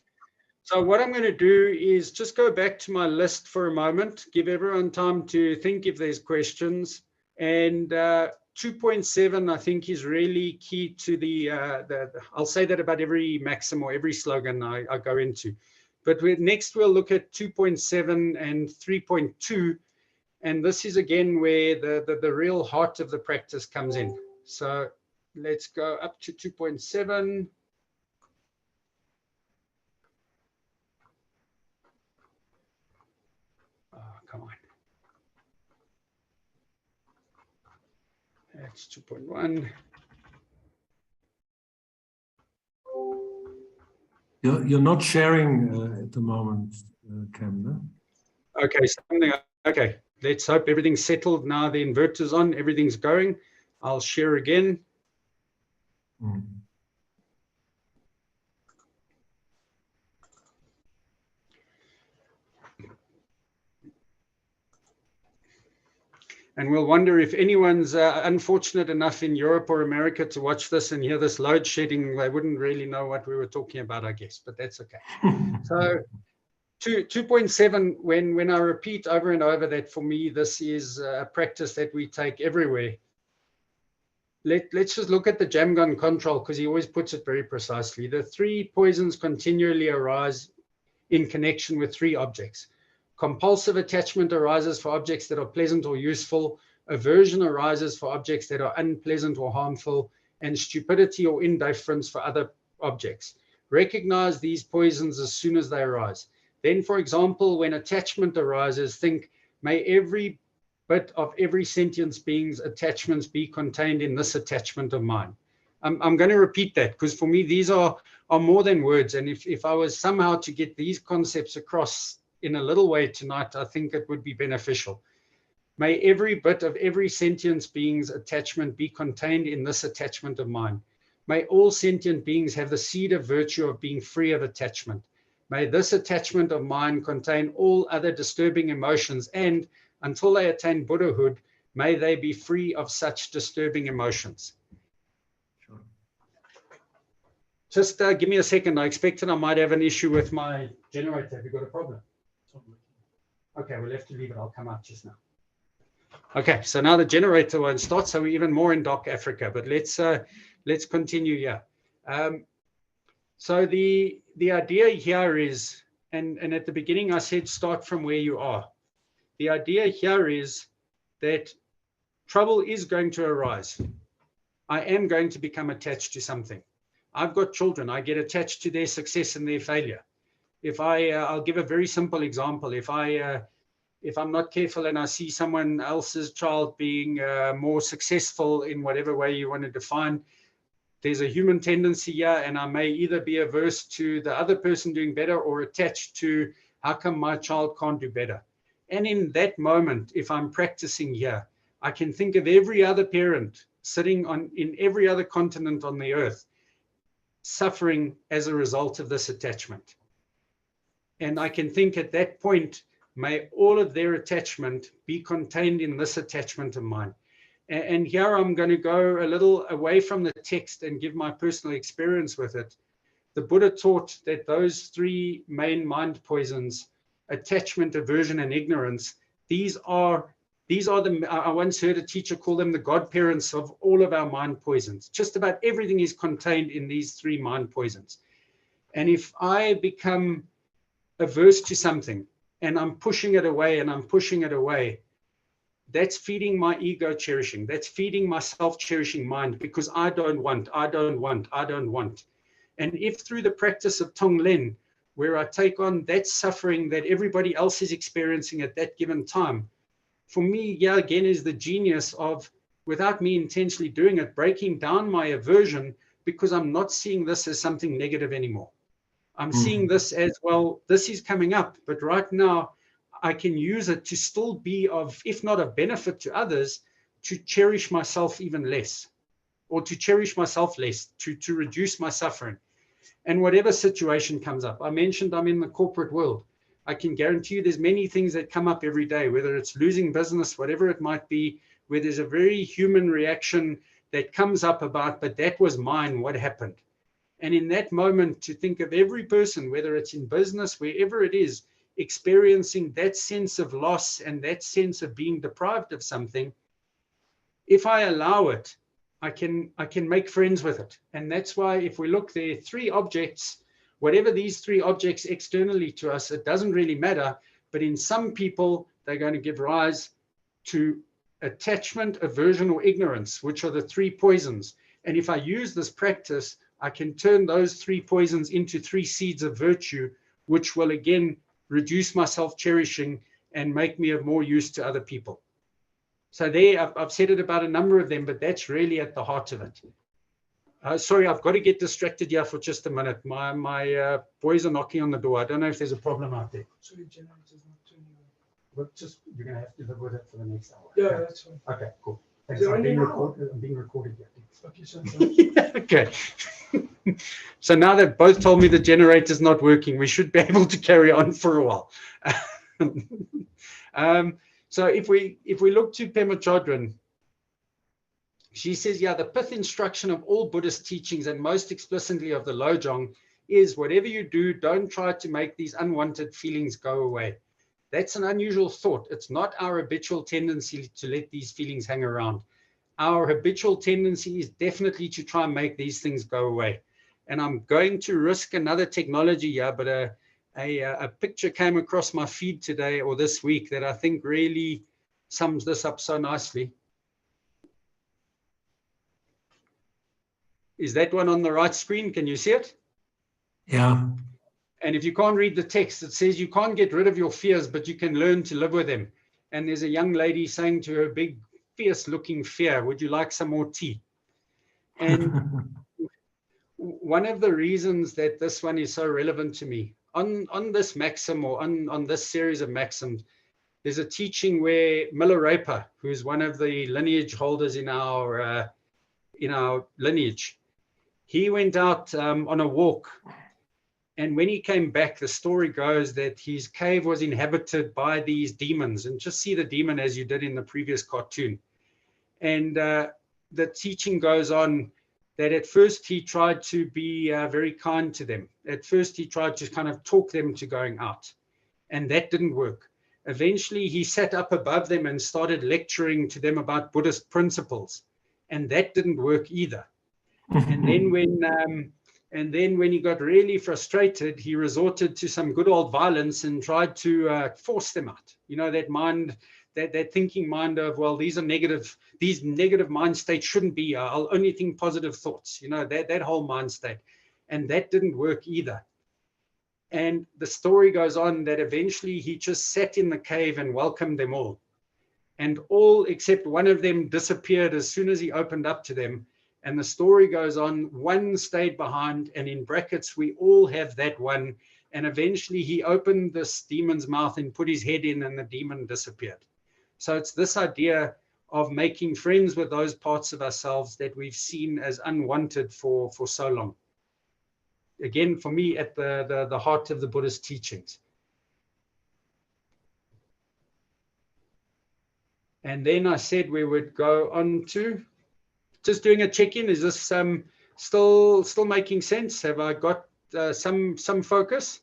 So what I'm going to do is just go back to my list for a moment, give everyone time to think if there's questions. And 2.7, I think, is really key to the I'll say that about every maxim or every slogan I go into. But next we'll look at 2.7 and 3.2. And this is again where the real heart of the practice comes in. So let's go up to 2.7. Oh, come on. That's 2.1. You're not sharing at the moment, Cam, no? Okay, okay. Let's hope everything's settled now. The inverter's on, everything's going. I'll share again. And we'll wonder if anyone's unfortunate enough in Europe or America to watch this and hear this load shedding, they wouldn't really know what we were talking about, I guess, but that's okay. So 2.7, when I repeat over and over that for me, this is a practice that we take everywhere. Let's just look at the Jamgon control, because he always puts it very precisely. The 3 poisons continually arise in connection with 3 objects. Compulsive attachment arises for objects that are pleasant or useful. Aversion arises for objects that are unpleasant or harmful. And stupidity or indifference for other objects. Recognize these poisons as soon as they arise. Then, for example, when attachment arises, think, may every bit of every sentient being's attachments be contained in this attachment of mine. I'm going to repeat that, because for me, these are more than words. And if I was somehow to get these concepts across in a little way tonight, I think it would be beneficial. May every bit of every sentient being's attachment be contained in this attachment of mine. May all sentient beings have the seed of virtue of being free of attachment. May this attachment of mine contain all other disturbing emotions, and until they attain Buddhahood, may they be free of such disturbing emotions. Sure. Just give me a second. I expected I might have an issue with my generator. Have you got a problem? Okay, we'll have to leave it. I'll come out just now. Okay, so now the generator won't start, so we're even more in dark Africa. But let's continue here. So the idea here is, and at the beginning I said start from where you are. The idea here is that trouble is going to arise. I am going to become attached to something. I've got children. I get attached to their success and their failure. If I'll give a very simple example. If I'm not careful and I see someone else's child being more successful in whatever way you want to define, there's a human tendency here, and I may either be averse to the other person doing better or attached to how come my child can't do better. And in that moment, if I'm practicing here, I can think of every other parent sitting in every other continent on the earth suffering as a result of this attachment. And I can think at that point, may all of their attachment be contained in this attachment of mine. And here I'm going to go a little away from the text and give my personal experience with it. The Buddha taught that those three main mind poisons, attachment, aversion, and ignorance, these are the, I once heard a teacher call them the godparents of all of our mind poisons. Just about everything is contained in these three mind poisons. And if I become averse to something and I'm pushing it away and I'm pushing it away, that's feeding my ego cherishing. That's feeding my self-cherishing mind, because I don't want. And if through the practice of Tonglen, where I take on that suffering that everybody else is experiencing at that given time, for me, yeah, again, is the genius of, without me intentionally doing it, breaking down my aversion, because I'm not seeing this as something negative anymore. I'm seeing this as, well, this is coming up, but right now I can use it to still be of, if not a benefit to others, to cherish myself even less, or to cherish myself less, to reduce my suffering. And whatever situation comes up, I mentioned I'm in the corporate world. I can guarantee you there's many things that come up every day, whether it's losing business, whatever it might be, where there's a very human reaction that comes up about, but that was mine, what happened? And in that moment, to think of every person, whether it's in business, wherever it is, experiencing that sense of loss and that sense of being deprived of something, if I allow it, I can make friends with it. And that's why if we look, there are three objects, whatever these three objects externally to us, it doesn't really matter. But in some people, they're going to give rise to attachment, aversion, or ignorance, which are the three poisons. And if I use this practice, I can turn those three poisons into three seeds of virtue, which will again reduce my self-cherishing and make me of more use to other people. So there, I've said it about a number of them, but that's really at the heart of it. Sorry, I've got to get distracted here for just a minute. My boys are knocking on the door. I don't know if there's a problem out there. So the generator's not turning on. But just, you're going to have to live with it for the next hour. Yeah, that's fine. Okay, cool. Is Thanks. there I'm only being an hour? recorded here. Okay, so Okay. So now that both told me the generator's not working, we should be able to carry on for a while. So if we look to Pema Chodron, she says, yeah, the fifth instruction of all Buddhist teachings, and most explicitly of the Lojong, is whatever you do, don't try to make these unwanted feelings go away. That's an unusual thought. It's not our habitual tendency to let these feelings hang around. Our habitual tendency is definitely to try and make these things go away. And I'm going to risk another technology here, but a picture came across my feed today or this week that I think really sums this up so nicely. Is that one on the right screen? Can you see it? Yeah. And if you can't read the text, it says you can't get rid of your fears, but you can learn to live with them. And there's a young lady saying to her big, fierce-looking fear, would you like some more tea? And one of the reasons that this one is so relevant to me, on this maxim, or on this series of maxims, there's a teaching where Milarepa, who's one of the lineage holders in our lineage, he went out on a walk. And when he came back, the story goes that his cave was inhabited by these demons, and just see the demon as you did in the previous cartoon. And the teaching goes on that at first he tried to be very kind to them. At first he tried to kind of talk them to going out, and that didn't work. Eventually he sat up above them and started lecturing to them about Buddhist principles, and that didn't work either. And then when he got really frustrated, he resorted to some good old violence and tried to force them out. You know, that mind, that thinking mind of, well, these negative mind states shouldn't be. I'll only think positive thoughts. You know, that whole mind state, and that didn't work either. And the story goes on that eventually he just sat in the cave and welcomed them all. And all except one of them disappeared as soon as he opened up to them. And the story goes on, one stayed behind, and in brackets, we all have that one. And eventually he opened this demon's mouth and put his head in, and the demon disappeared. So it's this idea of making friends with those parts of ourselves that we've seen as unwanted for so long. Again, for me, at the heart of the Buddhist teachings. And then I said we would go on to just doing a check-in. Is this still making sense? Have I got some focus?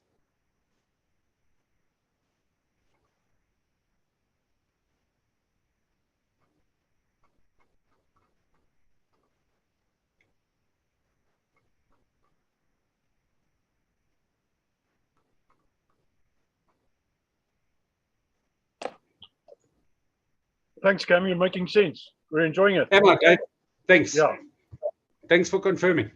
Thanks, Cam. You're making sense. We're enjoying it. Am I, Dave? Thanks. Yeah. Thanks for confirming.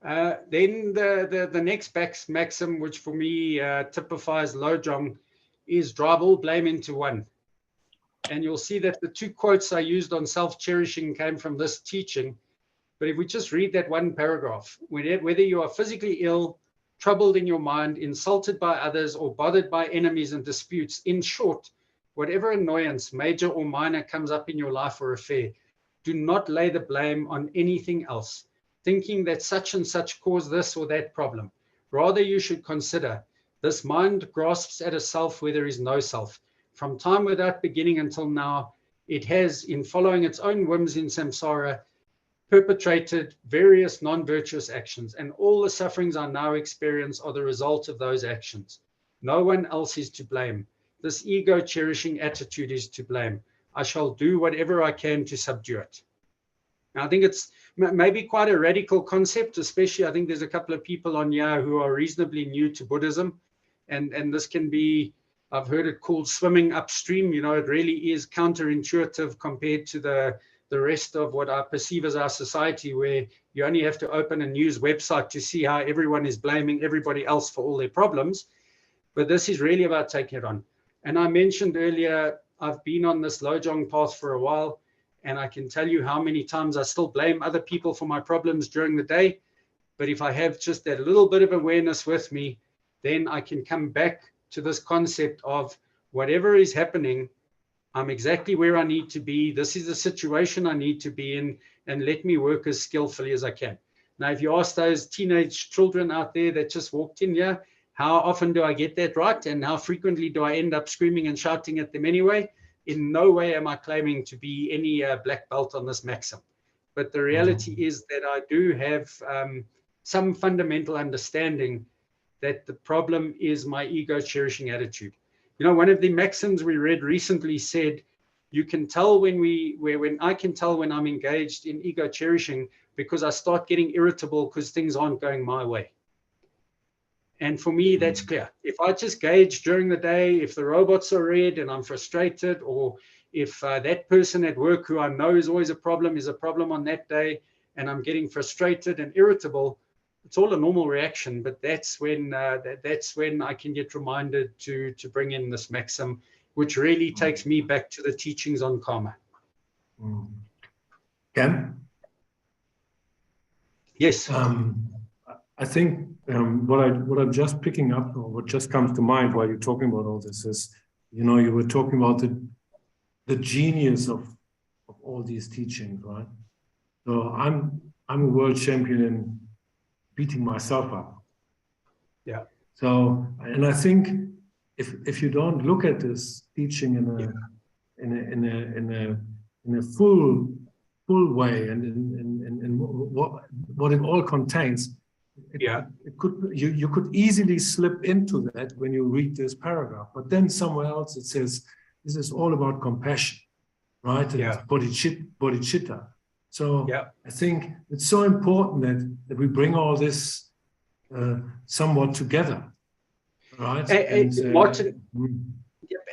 Then the next maxim, which for me typifies Lojong, is drive all blame into one. And you'll see that the two quotes I used on self-cherishing came from this teaching. But if we just read that one paragraph, whether you are physically ill, troubled in your mind, insulted by others, or bothered by enemies and disputes, in short, whatever annoyance, major or minor, comes up in your life or affair, do not lay the blame on anything else, thinking that such and such caused this or that problem. Rather, you should consider, this mind grasps at a self where there is no self. From time without beginning until now, it has, in following its own whims in samsara, perpetrated various non-virtuous actions, and all the sufferings I now experience are the result of those actions. No one else is to blame. This ego-cherishing attitude is to blame. I shall do whatever I can to subdue it. Now, I think it's maybe quite a radical concept, especially I think there's a couple of people on here who are reasonably new to Buddhism. And this can be, I've heard it called swimming upstream. You know, it really is counterintuitive compared to the rest of what I perceive as our society, where you only have to open a news website to see how everyone is blaming everybody else for all their problems. But this is really about taking it on. And I mentioned earlier, I've been on this Lojong path for a while, and I can tell you how many times I still blame other people for my problems during the day. But if I have just that little bit of awareness with me, then I can come back to this concept of whatever is happening, I'm exactly where I need to be. This is the situation I need to be in, and let me work as skillfully as I can. Now, if you ask those teenage children out there that just walked in here, how often do I get that right? And how frequently do I end up screaming and shouting at them anyway? In no way am I claiming to be any black belt on this maxim. But the reality is that I do have some fundamental understanding that the problem is my ego-cherishing attitude. You know, one of the maxims we read recently said, you can tell when I can tell when I'm engaged in ego-cherishing because I start getting irritable because things aren't going my way. And for me, that's clear. If I just gauge during the day, if the robots are red and I'm frustrated, or if that person at work who I know is always a problem on that day, and I'm getting frustrated and irritable, it's all a normal reaction. But that's when I can get reminded to bring in this maxim, which really takes me back to the teachings on karma. Ken? Yes. I think what I'm just picking up, or what just comes to mind while you're talking about all this, is you were talking about the genius of all these teachings, right? So I'm a world champion in beating myself up. Yeah. So, and I think if you don't look at this teaching in a full way and in what it all contains, you could easily slip into that when you read this paragraph. But then somewhere else it says this is all about compassion, right? And it's bodhicitta. So I think it's so important that we bring all this somewhat together, right? Martin,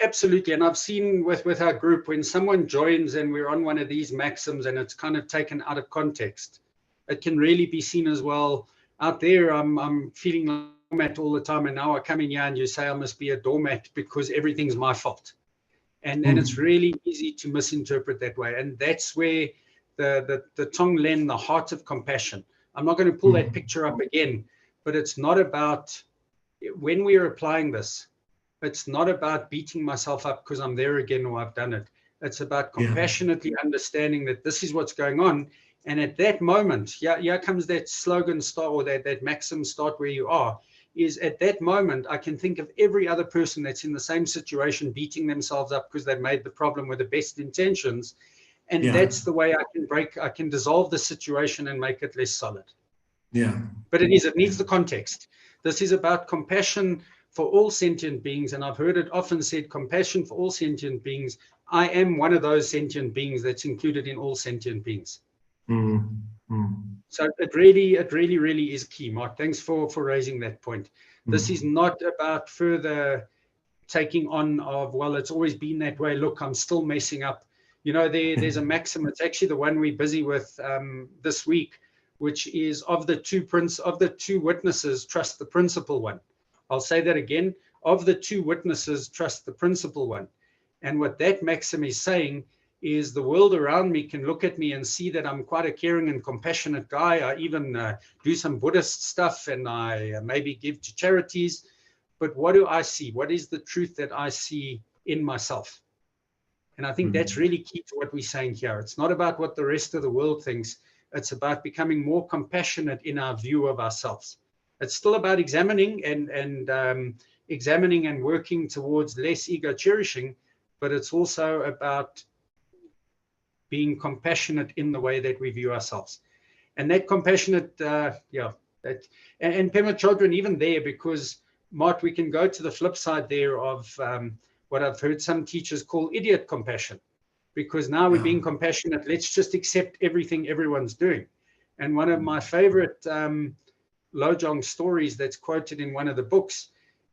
absolutely. And I've seen with our group, when someone joins and we're on one of these maxims and it's kind of taken out of context, it can really be seen as, well, out there I'm feeling like a doormat all the time, and now I come in here and you say I must be a doormat because everything's my fault. And it's really easy to misinterpret that way. And that's where the Tonglen, the heart of compassion. I'm not going to pull that picture up again, but it's not about, when we are applying this, it's not about beating myself up because I'm there again or I've done it. It's about compassionately understanding that this is what's going on. And at that moment, here comes that slogan start, or that maxim, start where you are, is at that moment, I can think of every other person that's in the same situation beating themselves up because they've made the problem with the best intentions. And that's the way I can dissolve the situation and make it less solid. Yeah. But it needs the context. This is about compassion for all sentient beings. And I've heard it often said, compassion for all sentient beings. I am one of those sentient beings that's included in all sentient beings. So it really is key, Mark. Thanks for raising that point. This is not about further taking on of, well, it's always been that way. Look, I'm still messing up. There's a maxim. It's actually the one we're busy with this week, which is of the two witnesses, trust the principal one. I'll say that again. Of the two witnesses, trust the principal one. And what that maxim is saying is the world around me can look at me and see that I'm quite a caring and compassionate guy. I even do some Buddhist stuff, and I maybe give to charities. But what do I see? What is the truth that I see in myself? And I think that's really key to what we're saying here. It's not about what the rest of the world thinks. It's about becoming more compassionate in our view of ourselves. It's still about examining and working towards less ego cherishing, but it's also about being compassionate in the way that we view ourselves. And that compassionate, and Pema Chodron even there, because Mart, we can go to the flip side there of what I've heard some teachers call idiot compassion, because now we're being compassionate. Let's just accept everything everyone's doing. And one of my favorite Lojong stories that's quoted in one of the books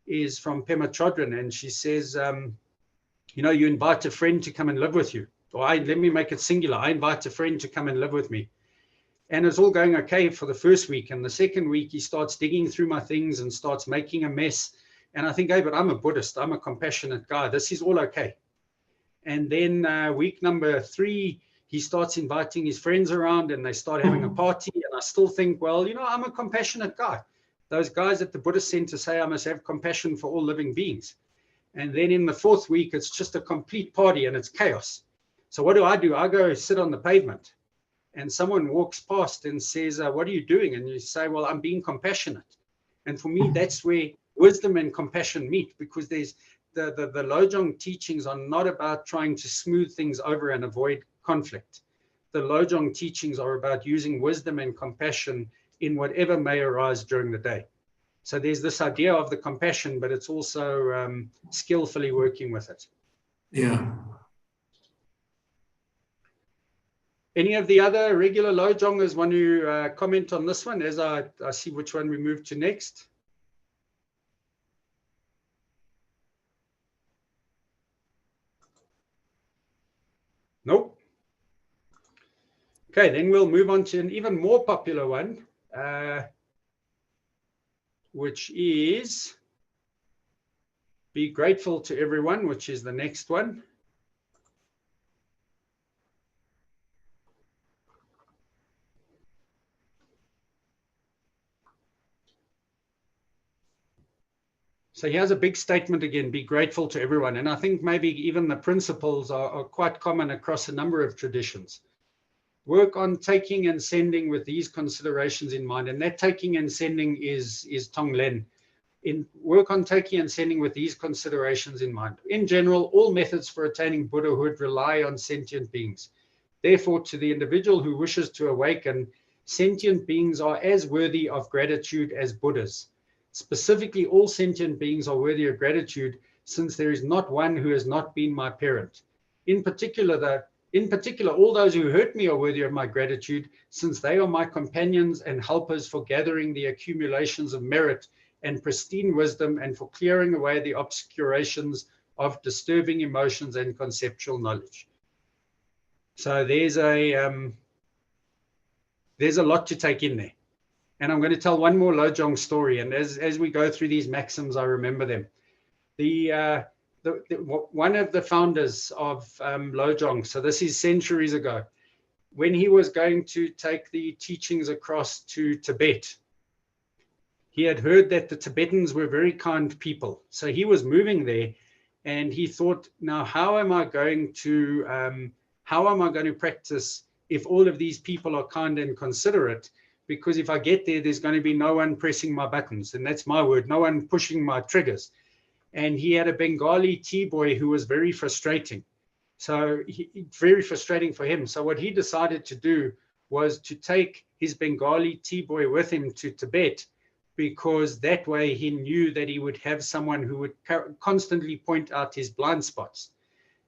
is from Pema Chodron. And she says, you invite a friend to come and live with you. Or let me make it singular. I invite a friend to come and live with me. And it's all going okay for the first week. And the second week, he starts digging through my things and starts making a mess. And I think, hey, but I'm a Buddhist. I'm a compassionate guy. This is all okay. And then week number 3, he starts inviting his friends around and they start having a party. And I still think, well, I'm a compassionate guy. Those guys at the Buddhist center say I must have compassion for all living beings. And then in the 4th week, it's just a complete party and it's chaos. So what do? I go sit on the pavement, and someone walks past and says, what are you doing? And you say, well, I'm being compassionate. And for me, that's where wisdom and compassion meet, because there's the Lojong teachings are not about trying to smooth things over and avoid conflict. The Lojong teachings are about using wisdom and compassion in whatever may arise during the day. So there's this idea of the compassion, but it's also skillfully working with it. Yeah. Any of the other regular Lojongers want to comment on this one as I see which one we move to next? Nope. Okay, then we'll move on to an even more popular one, which is be grateful to everyone, which is the next one. So here's a big statement again, be grateful to everyone. And I think maybe even the principles are quite common across a number of traditions. Work on taking and sending with these considerations in mind. And that taking and sending is Tonglen. Work on taking and sending with these considerations in mind. In general, all methods for attaining Buddhahood rely on sentient beings. Therefore, to the individual who wishes to awaken, sentient beings are as worthy of gratitude as Buddhas. Specifically, all sentient beings are worthy of gratitude, since there is not one who has not been my parent. In particular, all those who hurt me are worthy of my gratitude, since they are my companions and helpers for gathering the accumulations of merit and pristine wisdom, and for clearing away the obscurations of disturbing emotions and conceptual knowledge. So there's a lot to take in there. And I'm going to tell one more Lojong story. And as we go through these maxims, I remember them. One of the founders of Lojong, so this is centuries ago, when he was going to take the teachings across to Tibet, he had heard that the Tibetans were very kind people. So he was moving there, and he thought, now how am I going to practice if all of these people are kind and considerate? Because if I get there, there's going to be no one pressing my buttons, and that's my word, no one pushing my triggers. And he had a Bengali tea boy who was very frustrating. So very frustrating for him. So what he decided to do was to take his Bengali tea boy with him to Tibet, because that way he knew that he would have someone who would constantly point out his blind spots.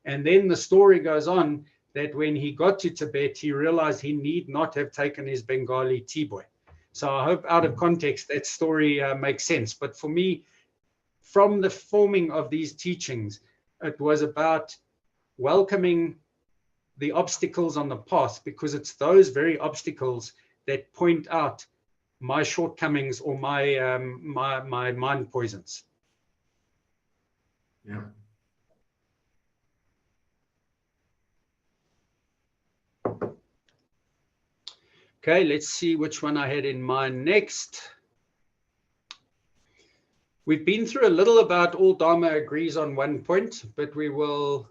And then the story goes on that when he got to Tibet, he realized he need not have taken his Bengali tea boy. So I hope out of context that story makes sense. But for me, from the forming of these teachings, it was about welcoming the obstacles on the path, because it's those very obstacles that point out my shortcomings or my mind poisons. Yeah. Okay, let's see which one I had in mind next. We've been through a little about all Dharma agrees on one point, but we will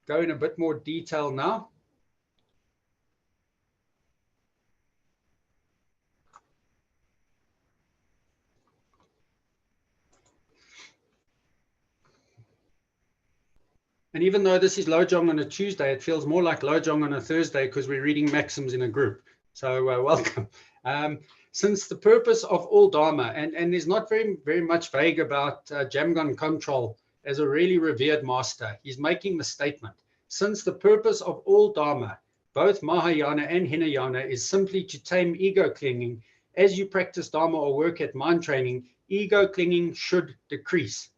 go in a bit more detail now. And even though this is Lojong on a Tuesday, it feels more like Lojong on a Thursday because we're reading maxims in a group. So welcome. Since the purpose of all Dharma, and there's not very much vague about Jamgon Control as a really revered master, he's making the statement, since the purpose of all Dharma, both Mahayana and Hinayana, is simply to tame ego clinging, as you practice Dharma or work at mind training, ego clinging should decrease.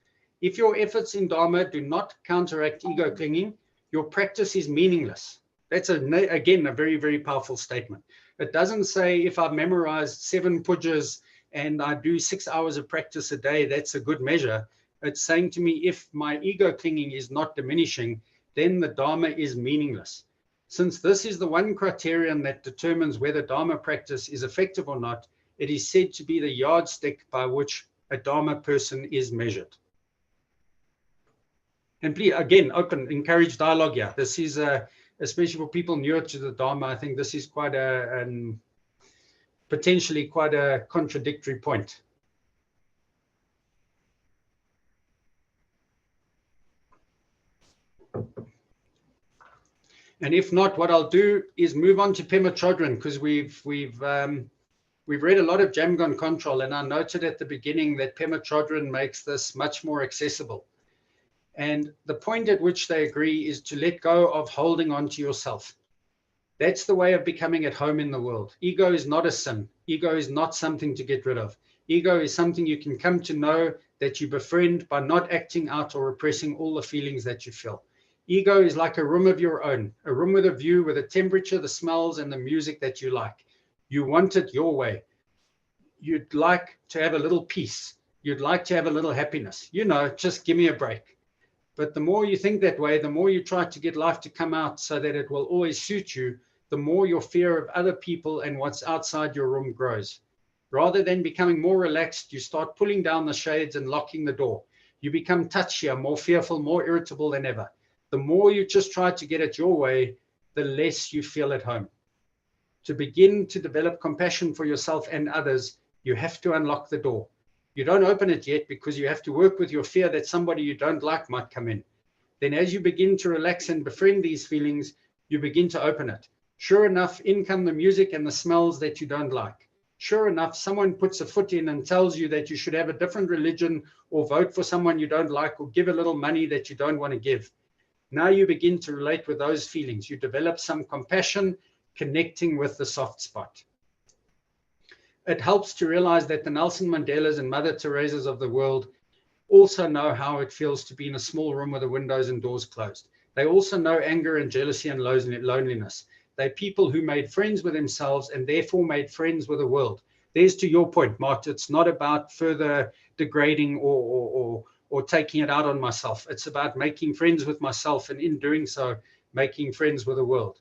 If your efforts in Dharma do not counteract ego clinging, your practice is meaningless. That's, again, a very, very powerful statement. It doesn't say if I've memorized 7 pujas and I do 6 hours of practice a day, that's a good measure. It's saying to me, if my ego clinging is not diminishing, then the Dharma is meaningless. Since this is the one criterion that determines whether Dharma practice is effective or not, it is said to be the yardstick by which a Dharma person is measured. And please, again, encourage dialogue here. This is, especially for people newer to the Dharma, I think this is quite potentially quite a contradictory point. And if not, what I'll do is move on to Pema Chodron, because we've read a lot of Jamgon Control, and I noted at the beginning that Pema Chodron makes this much more accessible. And the point at which they agree is to let go of holding on to yourself. That's the way of becoming at home in the world. Ego is not a sin. Ego is not something to get rid of. Ego is something you can come to know that you befriend by not acting out or repressing all the feelings that you feel. Ego is like a room of your own, a room with a view, with a temperature, the smells, and the music that you like. You want it your way. You'd like to have a little peace. You'd like to have a little happiness. You know, just give me a break. But the more you think that way, the more you try to get life to come out so that it will always suit you, the more your fear of other people and what's outside your room grows. Rather than becoming more relaxed, you start pulling down the shades and locking the door. You become touchier, more fearful, more irritable than ever. The more you just try to get it your way, the less you feel at home. To begin to develop compassion for yourself and others, you have to unlock the door. You don't open it yet because you have to work with your fear that somebody you don't like might come in. Then as you begin to relax and befriend these feelings, you begin to open it. Sure enough, in come the music and the smells that you don't like. Sure enough, someone puts a foot in and tells you that you should have a different religion or vote for someone you don't like or give a little money that you don't want to give. Now you begin to relate with those feelings. You develop some compassion, connecting with the soft spot. It helps to realize that the Nelson Mandelas and Mother Teresa's of the world also know how it feels to be in a small room with the windows and doors closed. They also know anger and jealousy and loneliness. They're people who made friends with themselves and therefore made friends with the world. There's to your point, Mart. It's not about further degrading or taking it out on myself. It's about making friends with myself and in doing so, making friends with the world.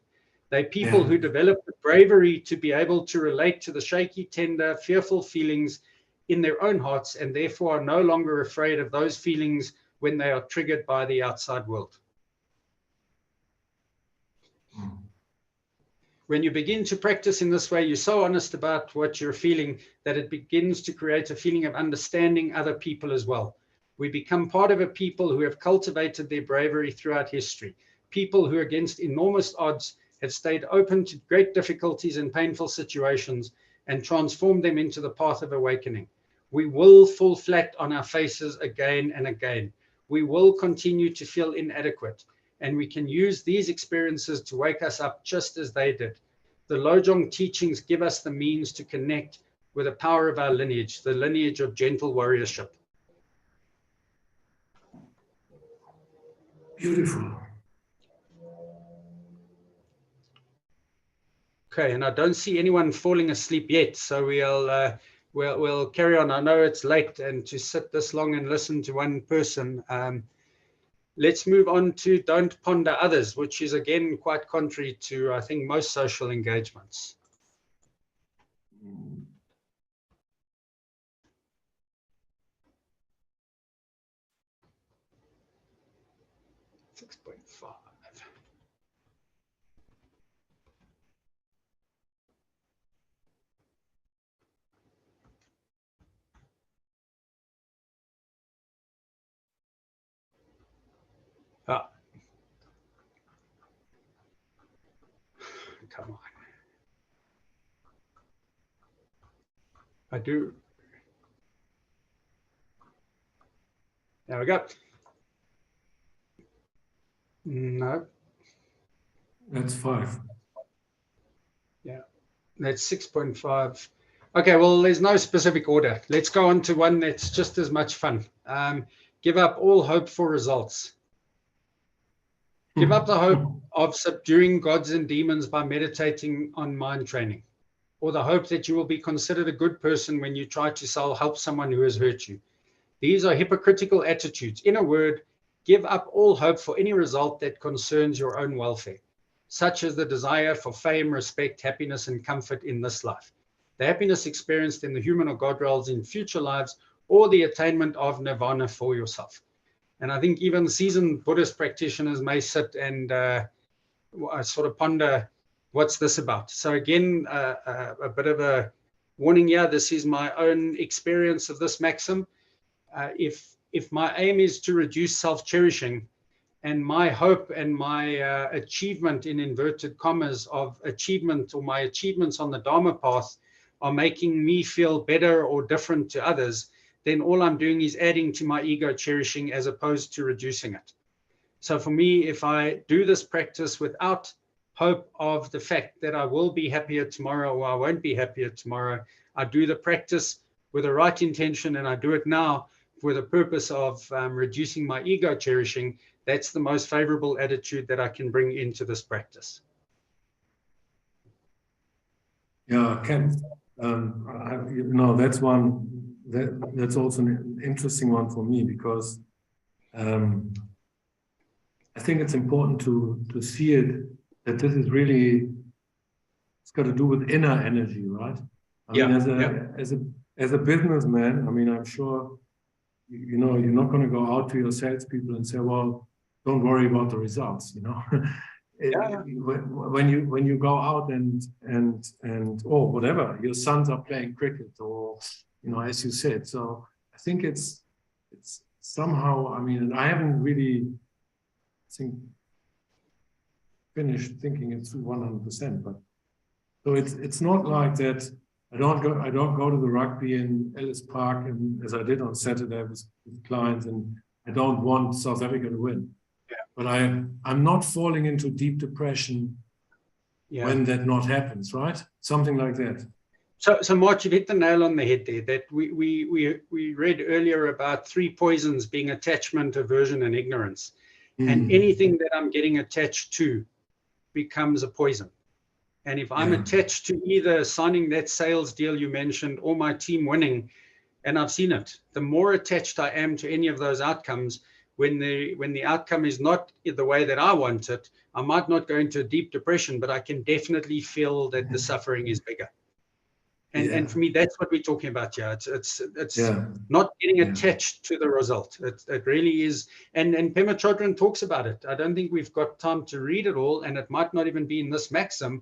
They're people who develop the bravery to be able to relate to the shaky, tender, fearful feelings in their own hearts and therefore are no longer afraid of those feelings when they are triggered by the outside world. When you begin to practice in this way, you're so honest about what you're feeling that it begins to create a feeling of understanding other people as well. We become part of a people who have cultivated their bravery throughout history. People who, against enormous odds, have stayed open to great difficulties and painful situations and transformed them into the path of awakening. We will fall flat on our faces again and again. We will continue to feel inadequate, and we can use these experiences to wake us up just as they did. The Lojong teachings give us the means to connect with the power of our lineage, the lineage of gentle warriorship. Beautiful. Okay, and I don't see anyone falling asleep yet, so we'll carry on. I know it's late, and to sit this long and listen to one person. Let's move on to don't ponder others, which is again quite contrary to, I think, most social engagements. Ah. Come on. I do. There we go. No. That's 5. Yeah, that's 6.5. Okay, well, there's no specific order. Let's go on to one that's just as much fun. Give up all hope for results. Give up the hope of subduing gods and demons by meditating on mind training, or the hope that you will be considered a good person when you try to help someone who has hurt you. These are hypocritical attitudes. In a word, give up all hope for any result that concerns your own welfare, such as the desire for fame, respect, happiness, and comfort in this life, the happiness experienced in the human or God realms in future lives, or the attainment of nirvana for yourself. And I think even seasoned Buddhist practitioners may sit and sort of ponder, what's this about? So again, a bit of a warning here. This is my own experience of this maxim. If my aim is to reduce self-cherishing, and my hope and my achievement, in inverted commas, of achievement, or my achievements on the Dharma path are making me feel better or different to others, then all I'm doing is adding to my ego cherishing as opposed to reducing it. So for me, if I do this practice without hope of the fact that I will be happier tomorrow or I won't be happier tomorrow, I do the practice with the right intention, and I do it now for the purpose of reducing my ego cherishing. That's the most favorable attitude that I can bring into this practice. Yeah, Ken, that's one, that's also an interesting one for me, because I think it's important to see it, that this is really, it's got to do with inner energy, right? I mean, Yeah, as a businessman, I mean, I'm sure, you know, you're not going to go out to your salespeople and say, well, don't worry about the results, you know. Yeah. When you go out and or whatever, your sons are playing cricket, or, you know, as you said. So I think it's somehow, I mean, I haven't really finished thinking it through 100%, but so it's not like that. I don't go to the rugby in Ellis Park, and as I did on Saturday with clients, and I don't want South Africa to win. Yeah. But I'm not falling into deep depression when that not happens, right? Something like that. So Mark, you've hit the nail on the head there. That we read earlier about 3 poisons being attachment, aversion, and ignorance. And anything that I'm getting attached to becomes a poison. And if I'm attached to either signing that sales deal you mentioned or my team winning, and I've seen it, the more attached I am to any of those outcomes, when the outcome is not the way that I want it, I might not go into a deep depression, but I can definitely feel that the suffering is bigger. And for me, that's what we're talking about here. It's not getting attached to the result. It really is. And Pema Chodron talks about it. I don't think we've got time to read it all, and it might not even be in this maxim,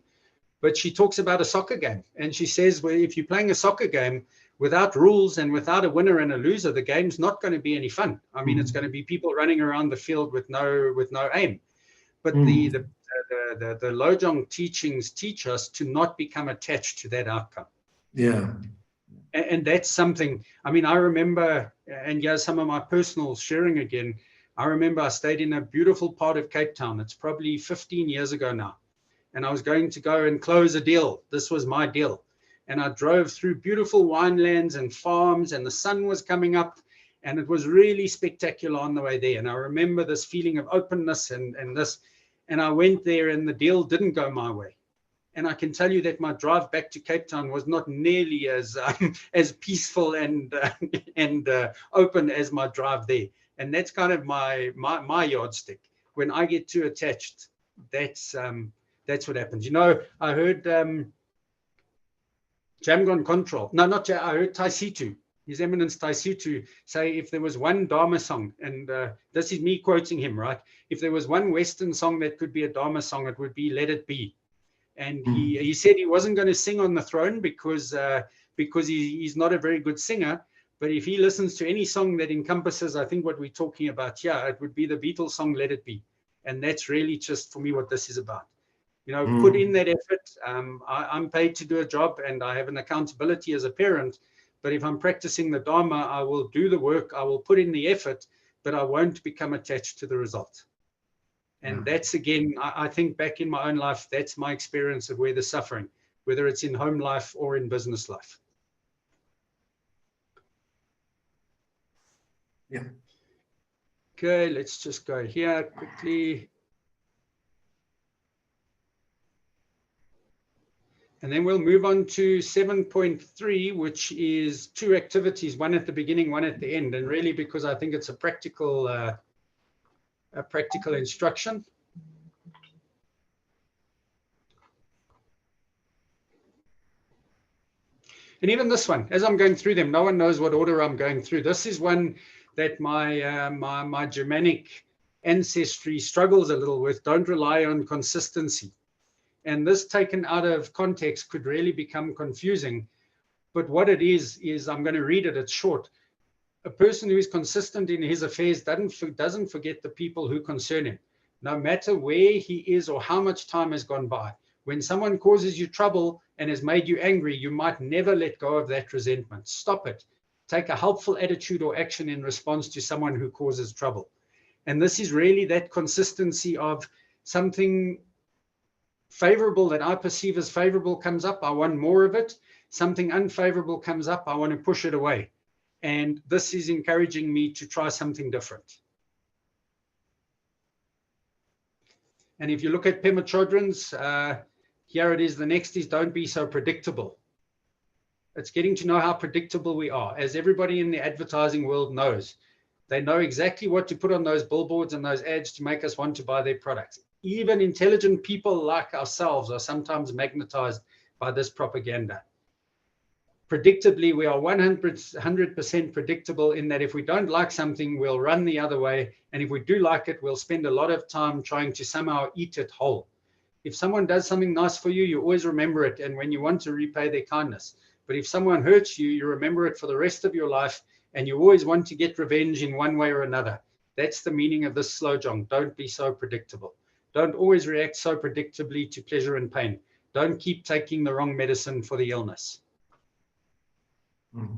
but she talks about a soccer game. And she says, well, if you're playing a soccer game without rules and without a winner and a loser, the game's not going to be any fun. I mean, it's going to be people running around the field with no aim. But the Lojong teachings teach us to not become attached to that outcome. Yeah. And that's something, I mean, I remember, and some of my personal sharing again, I remember I stayed in a beautiful part of Cape Town. It's probably 15 years ago now. And I was going to go and close a deal. This was my deal. And I drove through beautiful winelands and farms, and the sun was coming up, and it was really spectacular on the way there. And I remember this feeling of openness and I went there, and the deal didn't go my way. And I can tell you that my drive back to Cape Town was not nearly as peaceful and open as my drive there. And that's kind of my yardstick. When I get too attached, that's what happens. You know, I heard Jamgon Control. No, not I heard Taisitu, His Eminence Taisitu, say if there was one Dharma song, and this is me quoting him, right? If there was one Western song that could be a Dharma song, it would be Let It Be. And he said he wasn't going to sing on the throne because he's not a very good singer. But if he listens to any song that encompasses, I think, what we're talking about here, it would be the Beatles song, Let It Be. And that's really just, for me, what this is about. You know, put in that effort. I'm paid to do a job, and I have an accountability as a parent. But if I'm practicing the Dharma, I will do the work, I will put in the effort, but I won't become attached to the result. And that's, again, I think back in my own life, that's my experience of where the suffering, whether it's in home life or in business life. Yeah. Okay, let's just go here quickly. And then we'll move on to 7.3, which is 2 activities, one at the beginning, one at the end. And really, because I think it's a practical instruction. And even this one, as I'm going through them, no one knows what order I'm going through. This is one that my Germanic ancestry struggles a little with. Don't rely on consistency. And this, taken out of context, could really become confusing. But what it is I'm going to read it. It's short. A person who is consistent in his affairs doesn't forget the people who concern him, no matter where he is or how much time has gone by. When someone causes you trouble and has made you angry, you might never let go of that resentment. Stop it. Take a helpful attitude or action in response to someone who causes trouble. And this is really that consistency of something favorable that I perceive as favorable comes up. I want more of it. Something unfavorable comes up. I want to push it away. And this is encouraging me to try something different. And if you look at Pema Chodron's, here it is. The next is don't be so predictable. It's getting to know how predictable we are. As everybody in the advertising world knows, they know exactly what to put on those billboards and those ads to make us want to buy their products. Even intelligent people like ourselves are sometimes magnetized by this propaganda. Predictably, we are 100% predictable in that if we don't like something, we'll run the other way. And if we do like it, we'll spend a lot of time trying to somehow eat it whole. If someone does something nice for you, you always remember it. And when you want to repay their kindness. But if someone hurts you, you remember it for the rest of your life. And you always want to get revenge in one way or another. That's the meaning of this Lojong. Don't be so predictable. Don't always react so predictably to pleasure and pain. Don't keep taking the wrong medicine for the illness. Mm.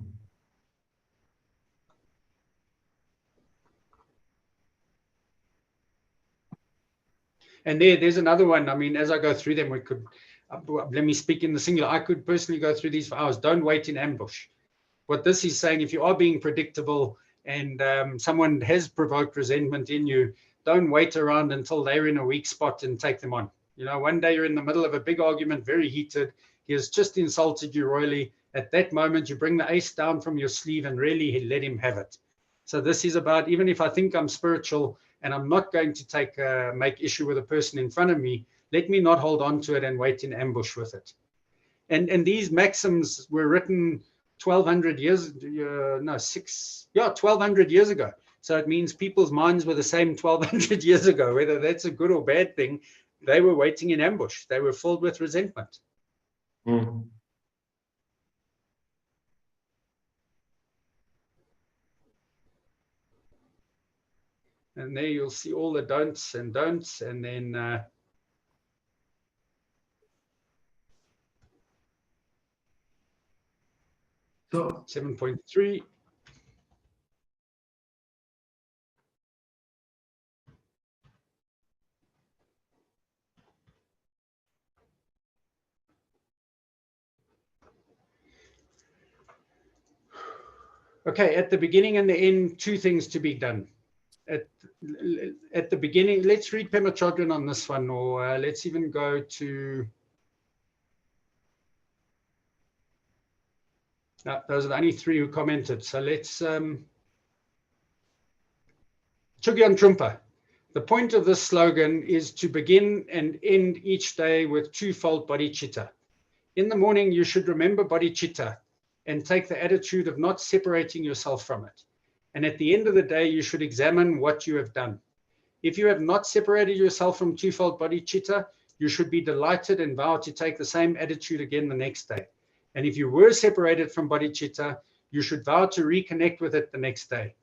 And there's another one. I mean, as I go through them, we could, let me speak in the singular. I could personally go through these for hours. Don't wait in ambush. What this is saying, if you are being predictable and someone has provoked resentment in you, don't wait around until they're in a weak spot and take them on. You know, one day you're in the middle of a big argument, very heated. He has just insulted you royally. At that moment, you bring the ace down from your sleeve and really let him have it. So this is about, even if I think I'm spiritual and I'm not going to make issue with a person in front of me, let me not hold on to it and wait in ambush with it. And these maxims were written 1,200 years, 1,200 years ago. So it means people's minds were the same 1,200 years ago. Whether that's a good or bad thing, they were waiting in ambush. They were filled with resentment. Mm. And there you'll see all the don'ts, and then So 7.3. Okay, at the beginning and the end, two things to be done. At the beginning, let's read Pema Chodron on this one, or let's even go to, no, those are the only three who commented. So let's, Chugyan Trungpa. The point of this slogan is to begin and end each day with twofold bodhicitta. In the morning, you should remember bodhicitta and take the attitude of not separating yourself from it. And at the end of the day, you should examine what you have done. If you have not separated yourself from twofold bodhicitta, you should be delighted and vow to take the same attitude again the next day. And if you were separated from bodhicitta, you should vow to reconnect with it the next day.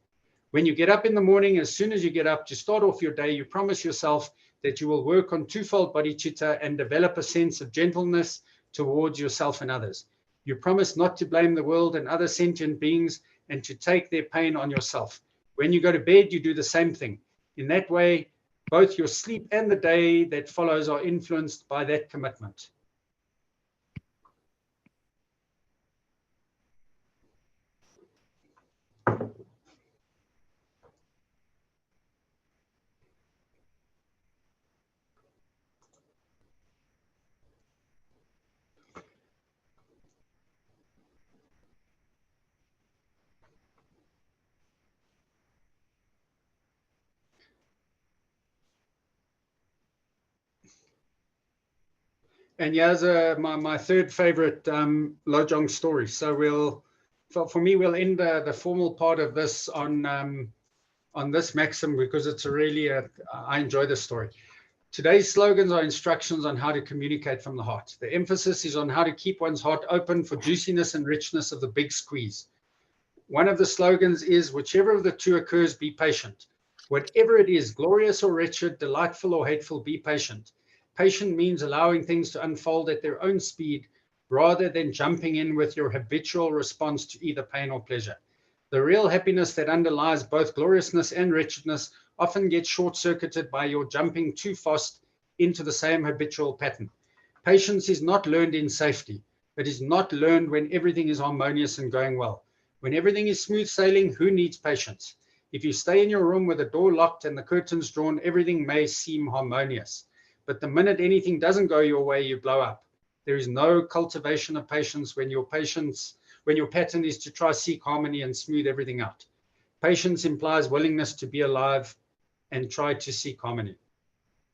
When you get up in the morning, as soon as you get up to start off your day, you promise yourself that you will work on twofold bodhicitta and develop a sense of gentleness towards yourself and others. You promise not to blame the world and other sentient beings and to take their pain on yourself. When you go to bed, you do the same thing. In that way, both your sleep and the day that follows are influenced by that commitment. And here's my third favorite Lojong story. So for me, we'll end the formal part of this on this maxim because it's I enjoy this story. Today's slogans are instructions on how to communicate from the heart. The emphasis is on how to keep one's heart open for juiciness and richness of the big squeeze. One of the slogans is, whichever of the two occurs, be patient. Whatever it is, glorious or wretched, delightful or hateful, be patient. Patient means allowing things to unfold at their own speed rather than jumping in with your habitual response to either pain or pleasure. The real happiness that underlies both gloriousness and wretchedness often gets short-circuited by your jumping too fast into the same habitual pattern. Patience is not learned in safety. It is not learned when everything is harmonious and going well. When everything is smooth sailing, who needs patience? If you stay in your room with the door locked and the curtains drawn, everything may seem harmonious. But the minute anything doesn't go your way, you blow up. There is no cultivation of patience when your pattern is to try seek harmony and smooth everything out. Patience implies willingness to be alive and try to seek harmony.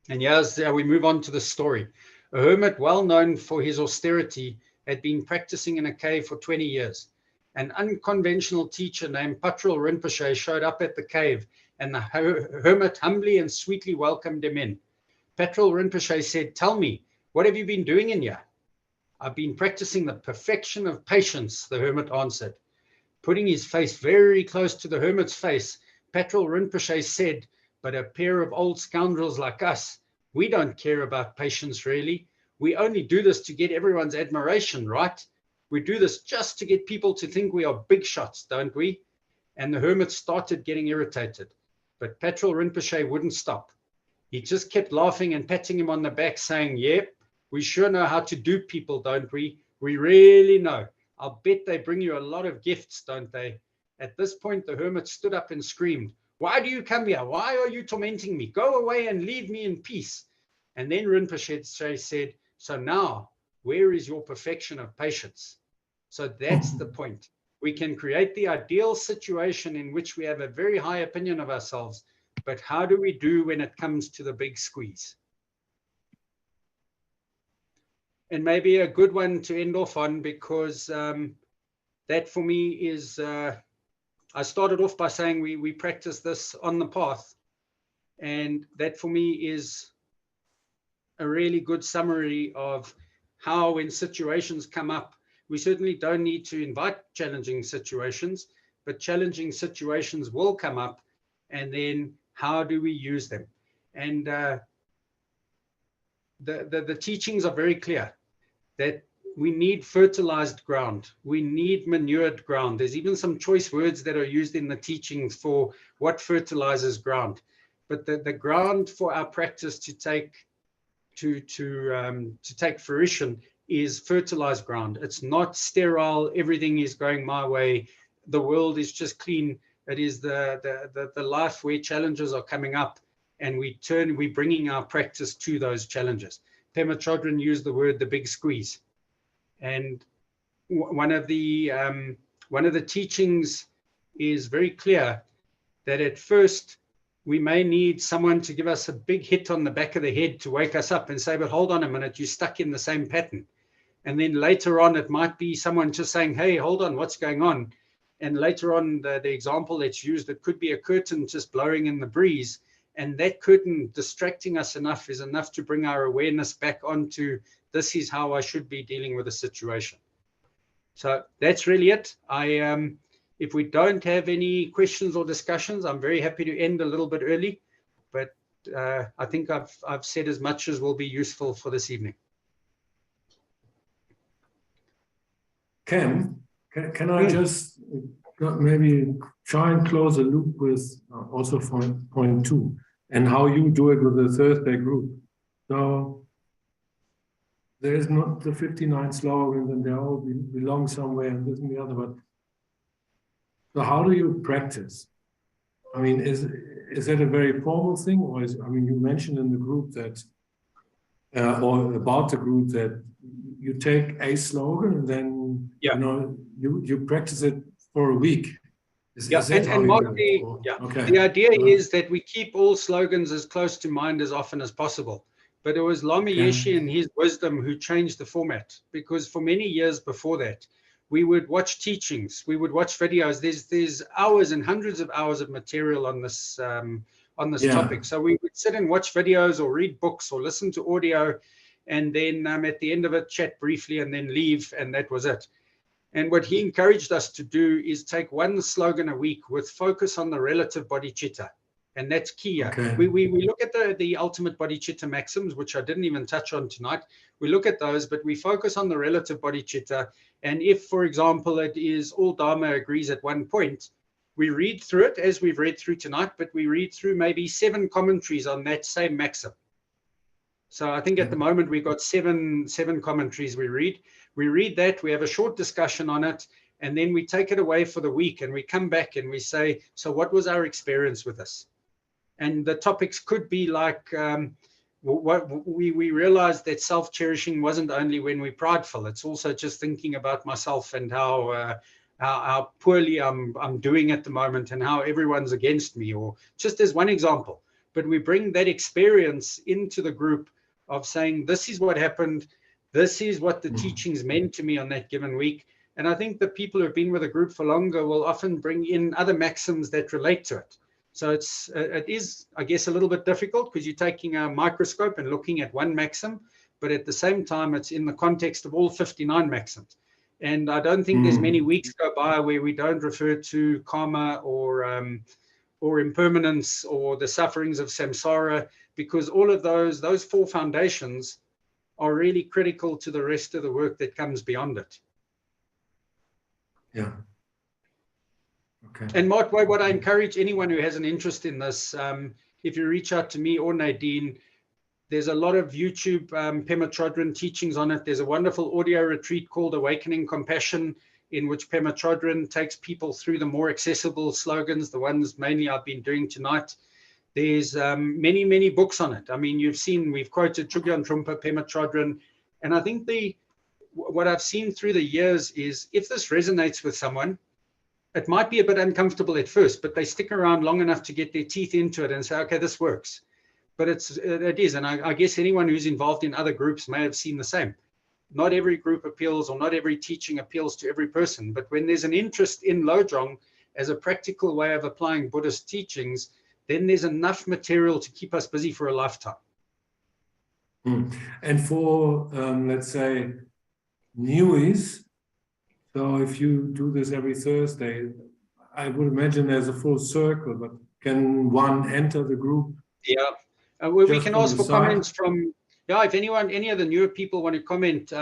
And here's how we move on to the story. A hermit well known for his austerity had been practicing in a cave for 20 years. An unconventional teacher named Patrul Rinpoche showed up at the cave, and the hermit humbly and sweetly welcomed him in. Patrul Rinpoche said, "Tell me, what have you been doing in here?" "I've been practicing the perfection of patience," the hermit answered. Putting his face very close to the hermit's face, Patrul Rinpoche said, "But a pair of old scoundrels like us, we don't care about patience really. We only do this to get everyone's admiration, right? We do this just to get people to think we are big shots, don't we?" And the hermit started getting irritated. But Patrul Rinpoche wouldn't stop. He just kept laughing and patting him on the back, saying, "Yep, we sure know how to do people, don't we? We really know. I'll bet they bring you a lot of gifts, don't they?" At this point, the hermit stood up and screamed, "Why do you come here? Why are you tormenting me? Go away and leave me in peace." And then Rinpoche said, "So now, where is your perfection of patience?" So that's the point. We can create the ideal situation in which we have a very high opinion of ourselves, but how do we do when it comes to the big squeeze? And maybe a good one to end off on, because that for me is, I started off by saying we practice this on the path. And that for me is a really good summary of how, when situations come up, we certainly don't need to invite challenging situations, but challenging situations will come up. And then how do we use them? And the teachings are very clear that we need fertilized ground. We need manured ground. There's even some choice words that are used in the teachings for what fertilizes ground. But the ground for our practice to take fruition is fertilized ground. It's not sterile. Everything is going my way. The world is just clean. It is the life where challenges are coming up, and we're bringing our practice to those challenges. Pema Chodron used the word "the big squeeze," and one of the teachings is very clear that at first we may need someone to give us a big hit on the back of the head to wake us up and say, "But hold on a minute, you're stuck in the same pattern." And then later on, it might be someone just saying, "Hey, hold on, what's going on?" And later on, the example that's used, it could be a curtain just blowing in the breeze. And that curtain distracting us enough is enough to bring our awareness back onto, this is how I should be dealing with a situation. So that's really it. If we don't have any questions or discussions, I'm very happy to end a little bit early. But I think I've said as much as will be useful for this evening. Ken, can I just maybe try and close a loop with also point 2 and how you do it with the Thursday group? So there is not the 59 slogans and they all belong somewhere and this and the other, but so how do you practice? I mean, is that a very formal thing, or you mentioned in the group that, or about the group, that you take a slogan and then you practice it for a week. The idea is that we keep all slogans as close to mind as often as possible. But it was Lama Yeshe and his wisdom who changed the format, because for many years before that, we would watch teachings, we would watch videos. There's hours and hundreds of hours of material on this topic. So we would sit and watch videos or read books or listen to audio, and then at the end of it, chat briefly and then leave, and that was it. And what he encouraged us to do is take one slogan a week with focus on the relative bodhicitta. And that's key. Okay. We look at the ultimate bodhicitta maxims, which I didn't even touch on tonight. We look at those, but we focus on the relative bodhicitta. And if, for example, it is all Dharma agrees at one point, we read through it as we've read through tonight, but we read through maybe 7 commentaries on that same maxim. So I think at the moment we've got seven commentaries we read. We read that, we have a short discussion on it, and then we take it away for the week and we come back and we say, so what was our experience with this? And the topics could be like, what we realized that self-cherishing wasn't only when we're prideful. It's also just thinking about myself and how poorly I'm doing at the moment and how everyone's against me, or just as one example. But we bring that experience into the group of saying, this is what happened. this is what the teachings meant to me on that given week. And I think the people who have been with a group for longer will often bring in other maxims that relate to it. So it is, I guess, a little bit difficult because you're taking a microscope and looking at one maxim, but at the same time, it's in the context of all 59 maxims. And I don't think there's many weeks go by where we don't refer to karma or impermanence or the sufferings of samsara, because all of those four foundations are really critical to the rest of the work that comes beyond it. Yeah. Okay. And Mark, what I encourage anyone who has an interest in this, if you reach out to me or Nadine, there's a lot of YouTube Pema Chodron teachings on it. There's a wonderful audio retreat called Awakening Compassion, in which Pema Chodron takes people through the more accessible slogans, the ones mainly I've been doing tonight. There's many, many books on it. I mean, you've seen, we've quoted Chugyan Trungpa, Pema Chodron, and I think what I've seen through the years is if this resonates with someone, it might be a bit uncomfortable at first, but they stick around long enough to get their teeth into it and say, okay, this works. But it is, and I guess anyone who's involved in other groups may have seen the same. Not every group appeals, or not every teaching appeals to every person, but when there's an interest in Lojong as a practical way of applying Buddhist teachings, then there's enough material to keep us busy for a lifetime. And for, let's say, newies, so if you do this every Thursday, I would imagine there's a full circle, but can one enter the group? Yeah, we can ask for comments from, if any of the newer people want to comment,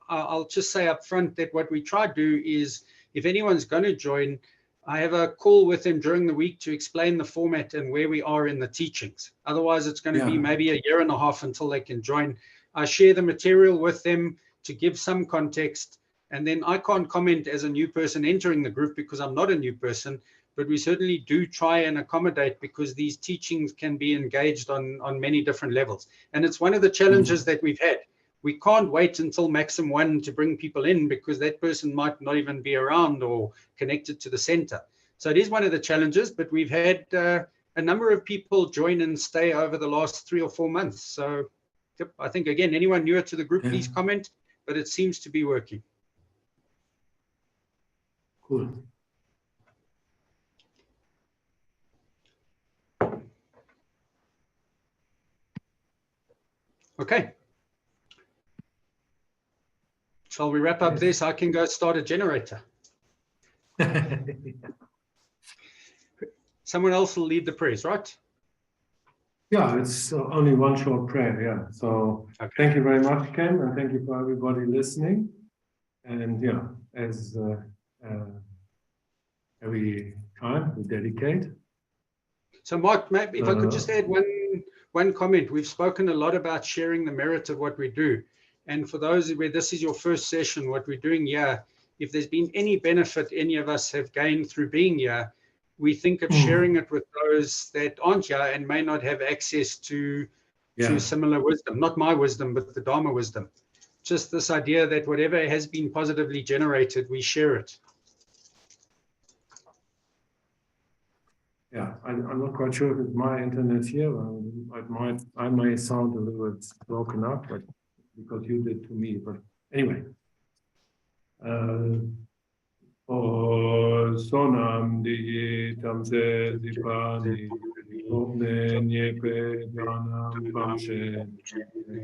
I'll just say up front that what we try to do is, if anyone's going to join, I have a call with them during the week to explain the format and where we are in the teachings. Otherwise, it's going to be maybe a year and a half until they can join. I share the material with them to give some context, and then I can't comment as a new person entering the group because I'm not a new person, but we certainly do try and accommodate because these teachings can be engaged on many different levels. And it's one of the challenges that we've had. We can't wait until Maxim 1 to bring people in because that person might not even be around or connected to the center. So it is one of the challenges, but we've had a number of people join and stay over the last 3 or 4 months. So I think, again, anyone newer to the group, please comment, but it seems to be working. Cool. Okay. Shall we wrap up this? I can go start a generator. Someone else will lead the prayers, right? Yeah, it's only one short prayer, yeah. So Thank you very much, Ken, and thank you for everybody listening. And yeah, as every time we dedicate. So Mark, maybe if I could just add one comment. We've spoken a lot about sharing the merit of what we do. And for those where this is your first session, what we're doing here, if there's been any benefit any of us have gained through being here, we think of sharing it with those that aren't here and may not have access to similar wisdom. Not my wisdom, but the Dharma wisdom. Just this idea that whatever has been positively generated, we share it. Yeah, I'm not quite sure if it's my internet here. I may sound a little bit broken up, but because you did to me. But anyway, sonam di tamse dipani omne nyepe janam pamshe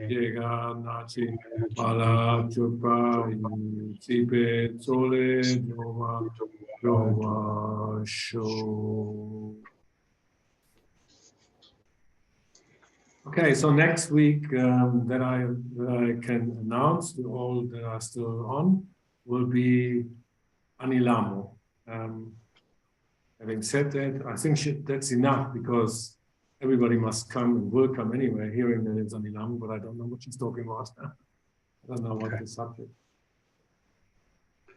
yega nachi pala chupa sipe sole jova show. Okay, so next week that I can announce to all that are still on will be Anilamo. Having said that, I think that's enough because everybody must come and will come anyway, hearing that it's Anilamo, but I don't know what she's talking about. I don't know what the subject.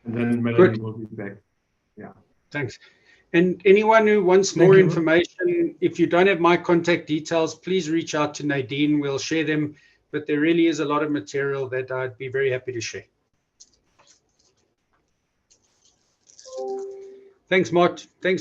And then Melanie will be back. Yeah. Thanks. And anyone who wants more information, if you don't have my contact details, please reach out to Nadine. We'll share them. But there really is a lot of material that I'd be very happy to share. Thanks, Mart. Thanks.